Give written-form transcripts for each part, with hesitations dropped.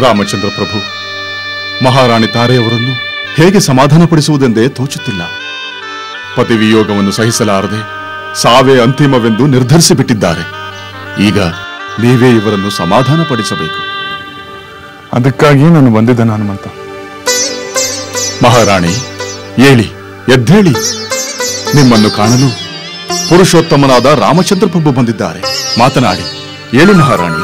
ರಾಮಚಂದ್ರ ಪ್ರಭು, ಮಹಾರಾಣಿ ತಾರೆಯವರನ್ನು ಹೇಗೆ ಸಮಾಧಾನಪಡಿಸುವುದೆಂದೇ ತೋಚುತ್ತಿಲ್ಲ. ಪತಿವಿಯೋಗವನ್ನು ಸಹಿಸಲಾರದೆ ಸಾವೇ ಅಂತಿಮವೆಂದು ನಿರ್ಧರಿಸಿಬಿಟ್ಟಿದ್ದಾರೆ. ಈಗ ನೀವೇ ಇವರನ್ನು ಸಮಾಧಾನಪಡಿಸಬೇಕು. ಅದಕ್ಕಾಗಿ ನಾನು ಬಂದಿದ್ದೆ ಹನುಮಂತ. ಮಹಾರಾಣಿ, ಏಳಿ, ಎದ್ದೇಳಿ. ನಿಮ್ಮನ್ನು ಕಾಣಲು ಪುರುಷೋತ್ತಮನಾದ ರಾಮಚಂದ್ರ ಪ್ರಭು ಬಂದಿದ್ದಾರೆ. ಮಾತನಾಡಿ. ಏಳಿ ಮಹಾರಾಣಿ.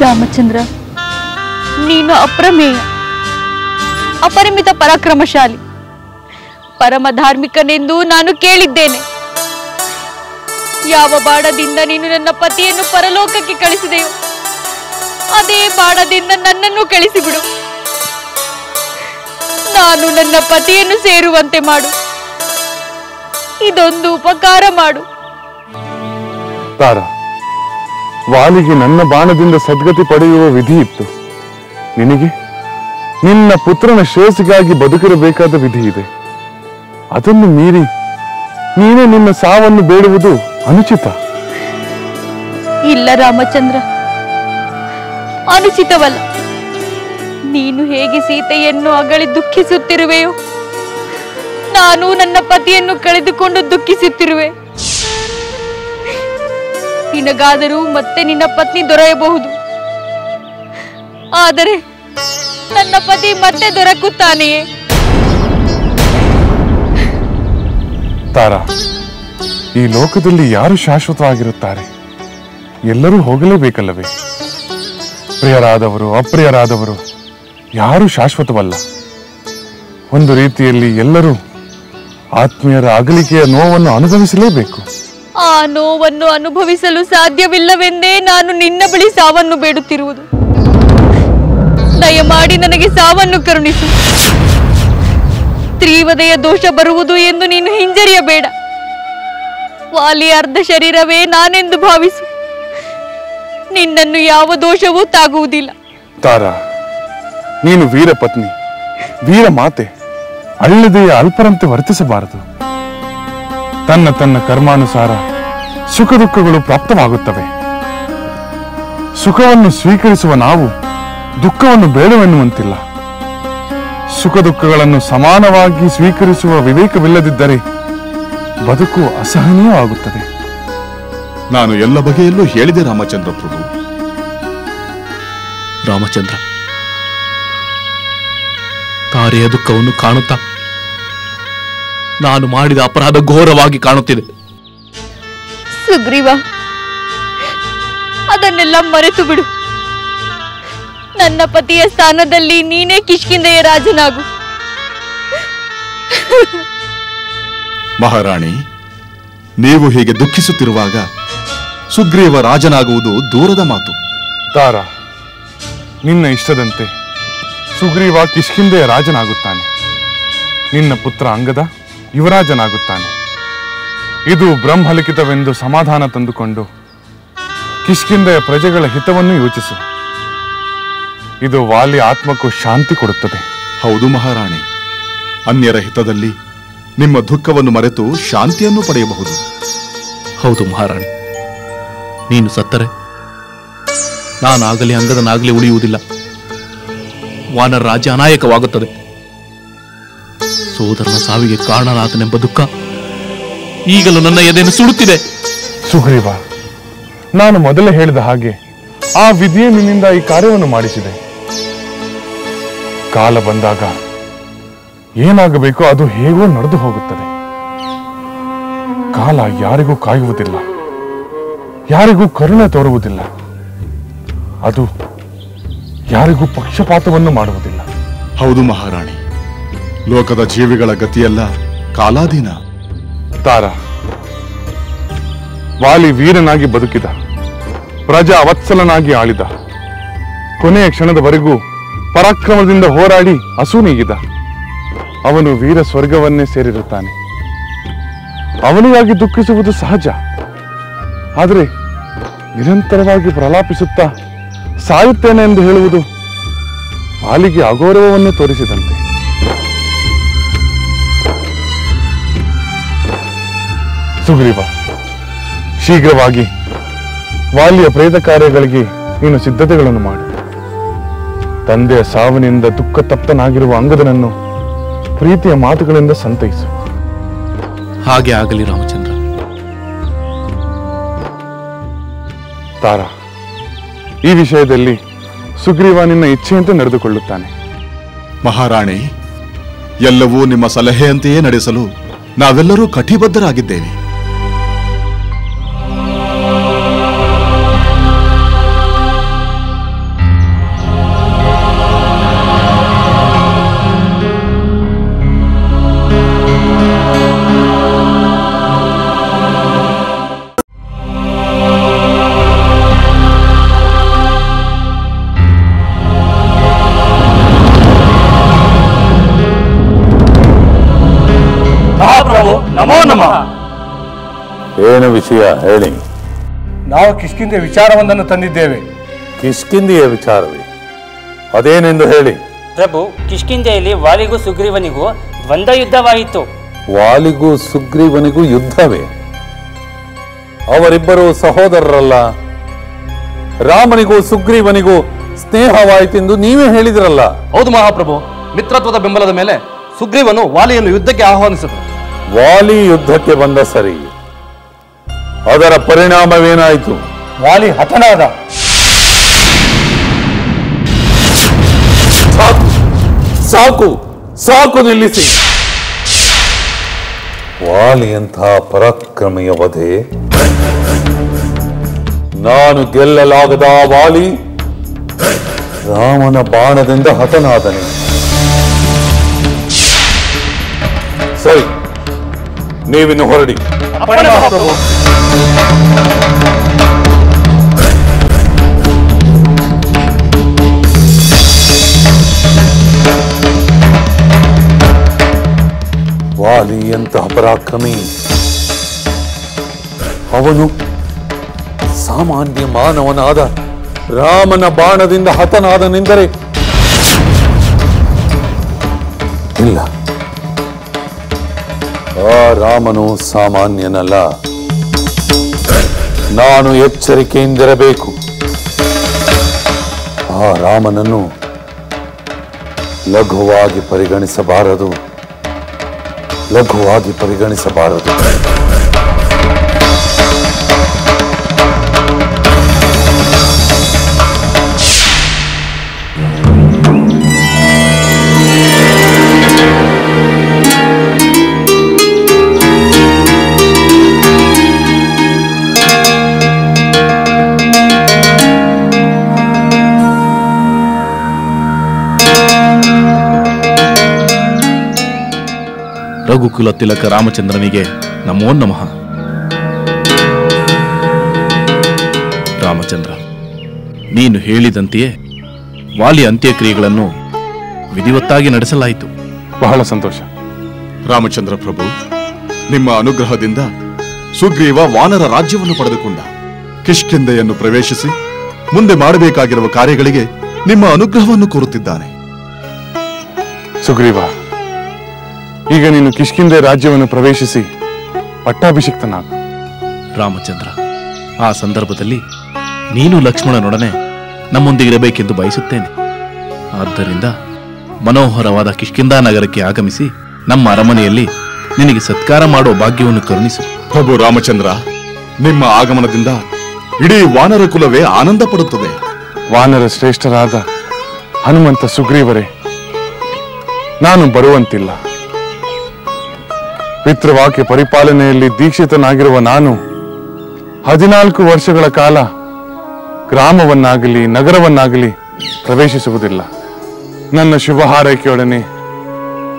ರಾಮಚಂದ್ರ, ನೀನು ಅಪ್ರಮೇಯ, ಅಪರಿಮಿತ ಪರಾಕ್ರಮಶಾಲಿ, ಪರಮ ಧಾರ್ಮಿಕನೆಂದು ನಾನು ಕೇಳಿದ್ದೇನೆ. ಯಾವ ಬಾಣದಿಂದ ನೀನು ನನ್ನ ಪತಿಯನ್ನು ಪರಲೋಕಕ್ಕೆ ಕಳಿಸಿದೆಯೋ ಅದೇ ಬಾಣದಿಂದ ನನ್ನನ್ನು ಕಳಿಸಿಬಿಡು. ನಾನು ನನ್ನ ಪತಿಯನ್ನು ಸೇರುವಂತೆ ಮಾಡು. ಇದೊಂದು ಉಪಕಾರ ಮಾಡು. ತಾರಾ, ವಾಲಿಗೆ ನನ್ನ ಬಾಣದಿಂದ ಸದ್ಗತಿ ಪಡೆಯುವ ವಿಧಿ ಇತ್ತು. ನಿನಗೆ ನಿನ್ನ ಪುತ್ರನ ಶ್ರೇಯಸ್ಸಿಗಾಗಿ ಬದುಕಿರಬೇಕಾದ ವಿಧಿ ಇದೆ. ಅದನ್ನು ಮೀರಿ ನೀನೇ ನಿನ್ನ ಸಾವನ್ನು ಬೇಡುವುದು ಅನುಚಿತ. ಇಲ್ಲ ರಾಮಚಂದ್ರ, ಅನುಚಿತವಲ್ಲ. ನೀನು ಹೇಗೆ ಸೀತೆಯನ್ನು ಅಗಳಿ ದುಃಖಿಸುತ್ತಿರುವೆಯೋ ನಾನು ನನ್ನ ಪತಿಯನ್ನು ಕಳೆದುಕೊಂಡು ದುಃಖಿಸುತ್ತಿರುವೆ. ನಿನಗಾದರೂ ಮತ್ತೆ ನಿನ್ನ ಪತ್ನಿ ದೊರೆಯಬಹುದು, ಆದರೆ ನನ್ನ ಪತಿ ಮತ್ತೆ ದೊರಕುತ್ತಾನೆಯೇ? ತಾರಾ, ಈ ಲೋಕದಲ್ಲಿ ಯಾರು ಶಾಶ್ವತವಾಗಿರುತ್ತಾರೆ? ಎಲ್ಲರೂ ಹೋಗಲೇಬೇಕಲ್ಲವೇ? ಪ್ರಿಯರಾದವರು, ಅಪ್ರಿಯರಾದವರು ಯಾರೂ ಶಾಶ್ವತವಲ್ಲ. ಒಂದು ರೀತಿಯಲ್ಲಿ ಎಲ್ಲರೂ ಆತ್ಮೀಯರ ಅಗಲಿಕೆಯ ನೋವನ್ನು ಅನುಭವಿಸಲೇಬೇಕು. ಆ ನೋವನ್ನು ಅನುಭವಿಸಲು ಸಾಧ್ಯವಿಲ್ಲವೆಂದೇ ನಾನು ನಿನ್ನ ಬಳಿ ಸಾವನ್ನು ಬೇಡುತ್ತಿರುವುದು. ದಯಮಾಡಿ ನನಗೆ ಸಾವನ್ನು ಕರುಣಿಸು. ತ್ರಿವದೆಯ ದೋಷ ಬರುವುದು ಎಂದು ನೀನು ಹಿಂಜರಿಯಬೇಡ. ವಾಲಿ ಅರ್ಧ ಶರೀರವೇ ನಾನೆಂದು ಭಾವಿಸು. ನಿನ್ನನ್ನು ಯಾವ ದೋಷವೂ ತಾಗುವುದಿಲ್ಲ. ತಾರಾ, ನೀನು ವೀರ ಪತ್ನಿ, ವೀರ ಮಾತೆ. ಅಳ್ಳದೆಯ ಅಲ್ಪರಂತೆ ವರ್ತಿಸಬಾರದು. ತನ್ನ ಕರ್ಮಾನುಸಾರ ಸುಖ ದುಃಖಗಳು ಪ್ರಾಪ್ತವಾಗುತ್ತವೆ. ಸುಖವನ್ನು ಸ್ವೀಕರಿಸುವ ನಾವು ದುಃಖವನ್ನು ಬೇಡವೆನ್ನುವಂತಿಲ್ಲ. ಸುಖ ದುಃಖಗಳನ್ನು ಸಮಾನವಾಗಿ ಸ್ವೀಕರಿಸುವ ವಿವೇಕವಿಲ್ಲದಿದ್ದರೆ ಬದುಕು ಅಸಹನೀಯವಾಗುತ್ತದೆ. ನಾನು ಎಲ್ಲ ಬಗೆಯಲ್ಲೂ ಹೇಳಿದೆ ರಾಮಚಂದ್ರ ಪ್ರಭು. ರಾಮಚಂದ್ರ, ತಾರೆಯ ದುಃಖವನ್ನು ಕಾಣುತ್ತಾ ನಾನು ಮಾಡಿದ ಅಪರಾಧ ಘೋರವಾಗಿ ಕಾಣುತ್ತಿದೆ. ಸುಗ್ರೀವ, ಅದನ್ನೆಲ್ಲ ಮರೆತು ಬಿಡು. ನನ್ನ ಪತಿಯ ಸ್ಥಾನದಲ್ಲಿ ನೀನೇ ಕಿಷ್ಕಿಂಧೆಯ ರಾಜನಾಗು. ಮಹಾರಾಣಿ, ನೀವು ಹೀಗೆ ದುಃಖಿಸುತ್ತಿರುವಾಗ ಸುಗ್ರೀವ ರಾಜನಾಗುವುದು ದೂರದ ಮಾತು. ತಾರಾ, ನಿನ್ನ ಇಷ್ಟದಂತೆ ಸುಗ್ರೀವ ಕಿಷ್ಕಿಂಧೆಯ ರಾಜನಾಗುತ್ತಾನೆ. ನಿನ್ನ ಪುತ್ರ ಅಂಗದ ಯುವರಾಜನಾಗುತ್ತಾನೆ. ಇದು ಬ್ರಹ್ಮಲಿಖಿತವೆಂದು ಸಮಾಧಾನ ತಂದುಕೊಂಡು ಕಿಷ್ಕಿಂಧೆಯ ಪ್ರಜೆಗಳ ಹಿತವನ್ನು ಯೋಚಿಸು. ಇದು ವಾಲಿ ಆತ್ಮಕ್ಕೂ ಶಾಂತಿ ಕೊಡುತ್ತದೆ. ಹೌದು ಮಹಾರಾಣಿ, ಅನ್ಯರ ಹಿತದಲ್ಲಿ ನಿಮ್ಮ ದುಃಖವನ್ನು ಮರೆತು ಶಾಂತಿಯನ್ನು ಪಡೆಯಬಹುದು. ಹೌದು ಮಹಾರಾಣಿ, ನೀನು ಸತ್ತರೆ ನಾನಾಗಲಿ ಅಂಗದನಾಗಲಿ ಉಳಿಯುವುದಿಲ್ಲ. ವಾನರ ರಾಜ್ಯ ಅನಾಯಕವಾಗುತ್ತದೆ. ಸೋದರನ ಸಾವಿಗೆ ಕಾರಣನಾದನೆಂಬ ದುಃಖ ಈಗಲೂ ನನ್ನ ಎದೆಯನ್ನು ಸುಡುತ್ತಿದೆ. ಸುಗ್ರೀವ, ನಾನು ಮೊದಲೇ ಹೇಳಿದ ಹಾಗೆ ಆ ವಿಧಿಯೇ ನಿನ್ನಿಂದ ಈ ಕಾರ್ಯವನ್ನು ಮಾಡಿಸಿದೆ. ಕಾಲ ಬಂದಾಗ ಏನಾಗಬೇಕೋ ಅದು ಹೇಗೋ ನಡೆದು ಹೋಗುತ್ತದೆ. ಕಾಲ ಯಾರಿಗೂ ಕಾಯುವುದಿಲ್ಲ, ಯಾರಿಗೂ ಕರುಣೆ ತೋರುವುದಿಲ್ಲ. ಅದು ಯಾರಿಗೂ ಪಕ್ಷಪಾತವನ್ನು ಮಾಡುವುದಿಲ್ಲ. ಹೌದು ಮಹಾರಾಣಿ, ಲೋಕದ ಜೀವಿಗಳ ಗತಿಯೆಲ್ಲ ಕಾಲಾಧೀನ. ತಾರಾ, ವಾಲಿ ವೀರನಾಗಿ ಬದುಕಿದ, ಪ್ರಜಾ ವತ್ಸಲನಾಗಿ ಆಳಿದ. ಕೊನೆಯ ಕ್ಷಣದವರೆಗೂ ಪರಾಕ್ರಮದಿಂದ ಹೋರಾಡಿ ಅಸೂನೀಗಿದ. ಅವನು ವೀರ ಸ್ವರ್ಗವನ್ನೇ ಸೇರಿರುತ್ತಾನೆ. ಅವನಿಗಾಗಿ ದುಃಖಿಸುವುದು ಸಹಜ. ಆದರೆ ನಿರಂತರವಾಗಿ ಪ್ರಲಾಪಿಸುತ್ತಾ ಸಾಯುತ್ತೇನೆ ಎಂದು ಹೇಳುವುದು ವಾಲಿಗೆ ಅಗೌರವವನ್ನು ತೋರಿಸಿದಂತೆ. ಸುಗ್ರೀವ, ಶೀಘ್ರವಾಗಿ ವಾಲಿಯ ಪ್ರೇತ ಕಾರ್ಯಗಳಿಗೆ ನೀನು ಸಿದ್ಧತೆಗಳನ್ನು ಮಾಡು. ತಂದೆಯ ಸಾವಿನಿಂದ ದುಃಖ ತಪ್ತನಾಗಿರುವ ಅಂಗದನನ್ನು ಪ್ರೀತಿಯ ಮಾತುಗಳಿಂದ ಸಂತೈಸು. ಹಾಗೆ ಆಗಲಿ ರಾಮಚಂದ್ರ. ತಾರಾ, ಈ ವಿಷಯದಲ್ಲಿ ಸುಗ್ರೀವ ನಿನ್ನ ಇಚ್ಛೆಯಂತೆ ನಡೆದುಕೊಳ್ಳುತ್ತಾನೆ. ಮಹಾರಾಣಿ, ಎಲ್ಲವೂ ನಿಮ್ಮ ಸಲಹೆಯಂತೆಯೇ ನಡೆಸಲು ನಾವೆಲ್ಲರೂ ಕಟಿಬದ್ಧರಾಗಿದ್ದೇವೆ. ನಮೋ ನಮಃ. ಏನು ವಿಷಯ ಹೇಳಿ. ನಾವು ಕಿಷ್ಕಿಂದೆ ವಿಚಾರವೊಂದನ್ನು ತಂದಿದ್ದೇವೆ. ಕಿಷ್ಕಿಂದೆಯ ವಿಚಾರವೇ? ಅದೇನೆಂದು ಹೇಳಿ. ಪ್ರಭು, ಕಿಷ್ಕಿಂದೆಯಲ್ಲಿ ವಾಲಿಗೂ ಸುಗ್ರೀವನಿಗೂ ದ್ವಂದ್ವ ಯುದ್ಧವಾಯಿತು. ವಾಲಿಗೂ ಸುಗ್ರೀವನಿಗೂ ಯುದ್ಧವೇ? ಅವರಿಬ್ಬರು ಸಹೋದರರಲ್ಲ. ರಾಮನಿಗೂ ಸುಗ್ರೀವನಿಗೂ ಸ್ನೇಹವಾಯಿತೆಂದು ನೀವೇ ಹೇಳಿದ್ರಲ್ಲ. ಹೌದು ಮಹಾಪ್ರಭು. ಮಿತ್ರತ್ವದ ಬೆಂಬಲದ ಮೇಲೆ ಸುಗ್ರೀವನು ವಾಲಿಯನ್ನು ಯುದ್ಧಕ್ಕೆ ಆಹ್ವಾನಿಸಿದರು. ವಾಲಿ ಯುದ್ಧಕ್ಕೆ ಬಂದ ಸರಿ, ಅದರ ಪರಿಣಾಮವೇನಾಯಿತು? ವಾಲಿ ಹತನಾದ. ಸಾಕು ಸಾಕು, ನಿಲ್ಲಿಸಿ. ವಾಲಿಯಂತಹ ಪರಾಕ್ರಮಿಯ ವಧೆ, ನಾನು ಗೆಲ್ಲಲಾಗದ ವಾಲಿ ರಾಮನ ಬಾಣದಿಂದ ಹತನಾದನೆ. ಸರಿ, ನೀವಿನ್ನು ಹೊರಡಿ. ವಾಲಿಯಂತಹ ಪರಾಕ್ರಮಿ ಅವನು ಸಾಮಾನ್ಯ ಮಾನವನಾದ ರಾಮನ ಬಾಣದಿಂದ ಹತನಾದನೆಂದರೆ ಇಲ್ಲ, ಆ ರಾಮನು ಸಾಮಾನ್ಯನಲ್ಲ. ನಾನು ಎಚ್ಚರಿಕೆಯಿಂದಿರಬೇಕು. ಆ ರಾಮನನ್ನು ಲಘುವಾಗಿ ಪರಿಗಣಿಸಬಾರದು, ಲಘುವಾಗಿ ಪರಿಗಣಿಸಬಾರದು. ರಘುಕುಲ ತಿಲಕ ರಾಮಚಂದ್ರನಿಗೆ ನಮೋ ನಮಃ. ರಾಮಚಂದ್ರ, ನೀನು ಹೇಳಿದಂತೆಯೇ ವಾಲಿ ಅಂತ್ಯಕ್ರಿಯೆಗಳನ್ನು ವಿಧಿವತ್ತಾಗಿ ನಡೆಸಲಾಯಿತು. ಬಹಳ ಸಂತೋಷ. ರಾಮಚಂದ್ರ ಪ್ರಭು, ನಿಮ್ಮ ಅನುಗ್ರಹದಿಂದ ಸುಗ್ರೀವ ವಾನರ ರಾಜ್ಯವನ್ನು ಪಡೆದುಕೊಂಡ. ಕಿಷ್ಕಿಂಧೆಯನ್ನು ಪ್ರವೇಶಿಸಿ ಮುಂದೆ ಮಾಡಬೇಕಾಗಿರುವ ಕಾರ್ಯಗಳಿಗೆ ನಿಮ್ಮ ಅನುಗ್ರಹವನ್ನು ಕೋರುತ್ತಿದ್ದಾನೆ. ಸುಗ್ರೀವ, ಈಗ ನೀನು ಕಿಷ್ಕಿಂಧೆ ರಾಜ್ಯವನ್ನು ಪ್ರವೇಶಿಸಿ ಪಟ್ಟಾಭಿಷಿಕ್ತನಾಗು. ರಾಮಚಂದ್ರ, ಆ ಸಂದರ್ಭದಲ್ಲಿ ನೀನು ಲಕ್ಷ್ಮಣನೊಡನೆ ನಮ್ಮೊಂದಿಗಿರಬೇಕೆಂದು ಬಯಸುತ್ತೇನೆ. ಆದ್ದರಿಂದ ಮನೋಹರವಾದ ಕಿಷ್ಕಿಂಧಾ ನಗರಕ್ಕೆ ಆಗಮಿಸಿ ನಮ್ಮ ಅರಮನೆಯಲ್ಲಿ ನಿನಗೆ ಸತ್ಕಾರ ಮಾಡುವ ಭಾಗ್ಯವನ್ನು ಕರುಣಿಸು. ಪ್ರಭು ರಾಮಚಂದ್ರ, ನಿಮ್ಮ ಆಗಮನದಿಂದ ಇಡೀ ವಾನರ ಕುಲವೇ ಆನಂದ ಪಡುತ್ತದೆ. ವಾನರ ಶ್ರೇಷ್ಠರಾದ ಹನುಮಂತ ಸುಗ್ರೀವರೇ, ನಾನು ಬರುವಂತಿಲ್ಲ. ಪಿತೃವಾಕ್ಯ ಪರಿಪಾಲನೆಯಲ್ಲಿ ದೀಕ್ಷಿತನಾಗಿರುವ ನಾನು 14 ವರ್ಷಗಳ ಕಾಲ ಗ್ರಾಮವನ್ನಾಗಲಿ ನಗರವನ್ನಾಗಲಿ ಪ್ರವೇಶಿಸುವುದಿಲ್ಲ. ನನ್ನ ಶುಭ ಹಾರೈಕೆಯೊಡನೆ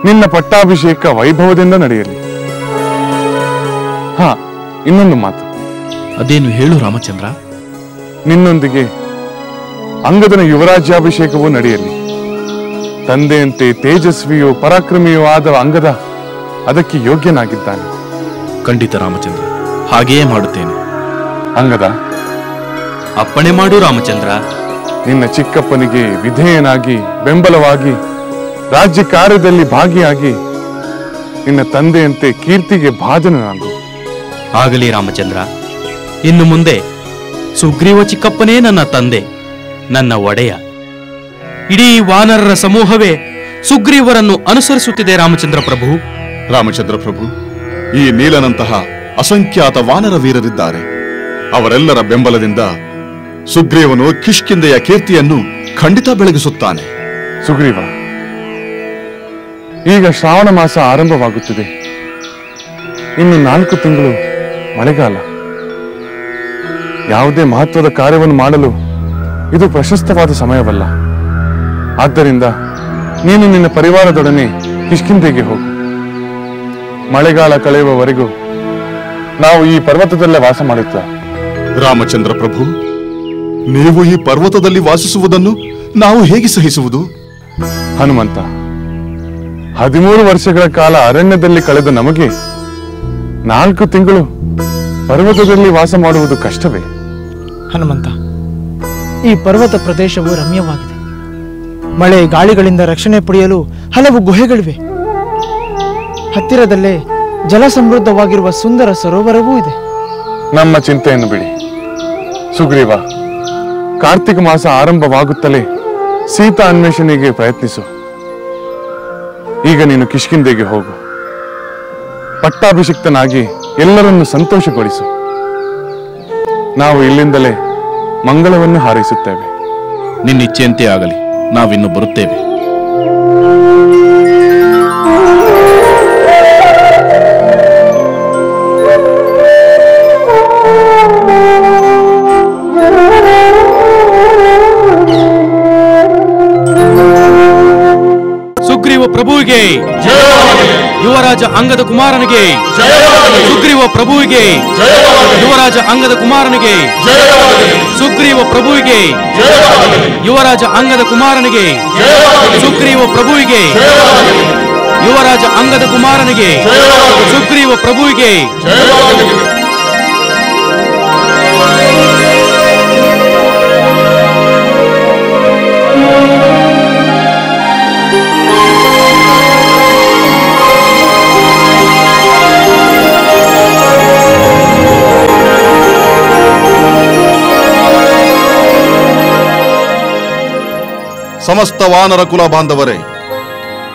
ನಿನ್ನ ಪಟ್ಟಾಭಿಷೇಕ ವೈಭವದಿಂದ ನಡೆಯಲಿ. ಇನ್ನೊಂದು ಮಾತು. ಅದೇನು ಹೇಳು ರಾಮಚಂದ್ರ. ನಿನ್ನೊಂದಿಗೆ ಅಂಗದನ ಯುವರಾಜ್ಯಾಭಿಷೇಕವೂ ನಡೆಯಲಿ. ತಂದೆಯಂತೆ ತೇಜಸ್ವಿಯೂ ಪರಾಕ್ರಮಿಯೂ ಆದ ಅಂಗದ ಅದಕ್ಕೆ ಯೋಗ್ಯನಾಗಿದ್ದಾನೆ. ಖಂಡಿತ ರಾಮಚಂದ್ರ, ಹಾಗೆಯೇ ಮಾಡುತ್ತೇನೆ. ಅಂಗದ, ಅಪ್ಪಣೆ ಮಾಡು ರಾಮಚಂದ್ರ. ನಿನ್ನ ಚಿಕ್ಕಪ್ಪನಿಗೆ ವಿಧೇಯನಾಗಿ ಬೆಂಬಲವಾಗಿ ರಾಜ್ಯ ಕಾರ್ಯದಲ್ಲಿ ಭಾಗಿಯಾಗಿ ನಿನ್ನ ತಂದೆಯಂತೆ ಕೀರ್ತಿಗೆ ಭಾಜನನಾಗು. ಆಗಲಿ ರಾಮಚಂದ್ರ. ಇನ್ನು ಮುಂದೆ ಸುಗ್ರೀವ ಚಿಕ್ಕಪ್ಪನೇ ನನ್ನ ತಂದೆ, ನನ್ನ ಒಡೆಯ. ಇಡೀ ವಾನರರ ಸಮೂಹವೇ ಸುಗ್ರೀವರನ್ನು ಅನುಸರಿಸುತ್ತಿದೆ ರಾಮಚಂದ್ರ ಪ್ರಭು. ರಾಮಚಂದ್ರ ಪ್ರಭು, ಈ ನೀಲನಂತಹ ಅಸಂಖ್ಯಾತ ವಾನರ ವೀರರಿದ್ದಾರೆ. ಅವರೆಲ್ಲರ ಬೆಂಬಲದಿಂದ ಸುಗ್ರೀವನು ಕಿಷ್ಕಿಂಧೆಯ ಕೀರ್ತಿಯನ್ನು ಖಂಡಿತ ಬೆಳಗಿಸುತ್ತಾನೆ. ಸುಗ್ರೀವ, ಈಗ ಶ್ರಾವಣ ಮಾಸ ಆರಂಭವಾಗುತ್ತಿದೆ. ಇನ್ನು 4 ತಿಂಗಳು ಮಳೆಗಾಲ. ಯಾವುದೇ ಮಹತ್ವದ ಕಾರ್ಯವನ್ನು ಮಾಡಲು ಇದು ಪ್ರಶಸ್ತವಾದ ಸಮಯವಲ್ಲ. ಆದ್ದರಿಂದ ನೀನು ನಿನ್ನ ಪರಿವಾರದೊಡನೆ ಕಿಷ್ಕಿಂಧೆಗೆ ಹೋಗು. ಮಳೆಗಾಲ ಕಳೆಯುವವರೆಗೂ ನಾವು ಈ ಪರ್ವತದಲ್ಲೇ ವಾಸ ಮಾಡುತ್ತಾ. ರಾಮಚಂದ್ರ ಪ್ರಭು, ನೀವು ಈ ಪರ್ವತದಲ್ಲಿ ವಾಸಿಸುವುದನ್ನು ನಾವು ಹೇಗೆ ಸಹಿಸುವುದು? ಹನುಮಂತ, 13 ವರ್ಷಗಳ ಕಾಲ ಅರಣ್ಯದಲ್ಲಿ ಕಳೆದ ನಮಗೆ 4 ತಿಂಗಳು ಪರ್ವತದಲ್ಲಿ ವಾಸ ಮಾಡುವುದು ಕಷ್ಟವೇ? ಹನುಮಂತ, ಈ ಪರ್ವತ ಪ್ರದೇಶವು ರಮ್ಯವಾಗಿದೆ. ಮಳೆ ಗಾಳಿಗಳಿಂದ ರಕ್ಷಣೆ ಪಡೆಯಲು ಹಲವು ಗುಹೆಗಳಿವೆ. ಹತ್ತಿರದಲ್ಲೇ ಜಲ ಸಮೃದ್ಧವಾಗಿರುವ ಸುಂದರ ಸರೋವರವೂ ಇದೆ. ನಮ್ಮ ಚಿಂತೆಯನ್ನು ಬಿಡಿ ಸುಗ್ರೀವ. ಕಾರ್ತಿಕ ಮಾಸ ಆರಂಭವಾಗುತ್ತಲೇ ಸೀತಾ ಅನ್ವೇಷಣೆಗೆ ಪ್ರಯತ್ನಿಸು. ಈಗ ನೀನು ಕಿಷ್ಕಿಂಧೆಗೆ ಹೋಗು. ಪಟ್ಟಾಭಿಷಿಕ್ತನಾಗಿ ಎಲ್ಲರನ್ನು ಸಂತೋಷಗೊಳಿಸು. ನಾವು ಇಲ್ಲಿಂದಲೇ ಮಂಗಳವನ್ನು ಹಾರೈಸುತ್ತೇವೆ. ನಿನ್ನಿಚ್ಛೆಯಂತೆ ಆಗಲಿ, ನಾವಿನ್ನು ಬರುತ್ತೇವೆ. ಸುಗ್ರೀವ ಪ್ರಭುವಿಗೆ ಯುವರಾಜ ಅಂಗದ ಕುಮಾರನಿಗೆ, ಸುಗ್ರೀವ ಪ್ರಭುವಿಗೆ ಯುವರಾಜ ಅಂಗದ ಕುಮಾರನಿಗೆ, ಸುಗ್ರೀವ ಪ್ರಭುವಿಗೆ ಯುವರಾಜ ಅಂಗದ ಕುಮಾರನಿಗೆ, ಸುಗ್ರೀವ ಪ್ರಭುವಿಗೆ ಯುವರಾಜ ಅಂಗದ ಕುಮಾರನಿಗೆ, ಸುಗ್ರೀವ ಪ್ರಭುವಿಗೆ. ಸಮಸ್ತ ವಾನರ ಕುಲ ಬಾಂಧವರೇ,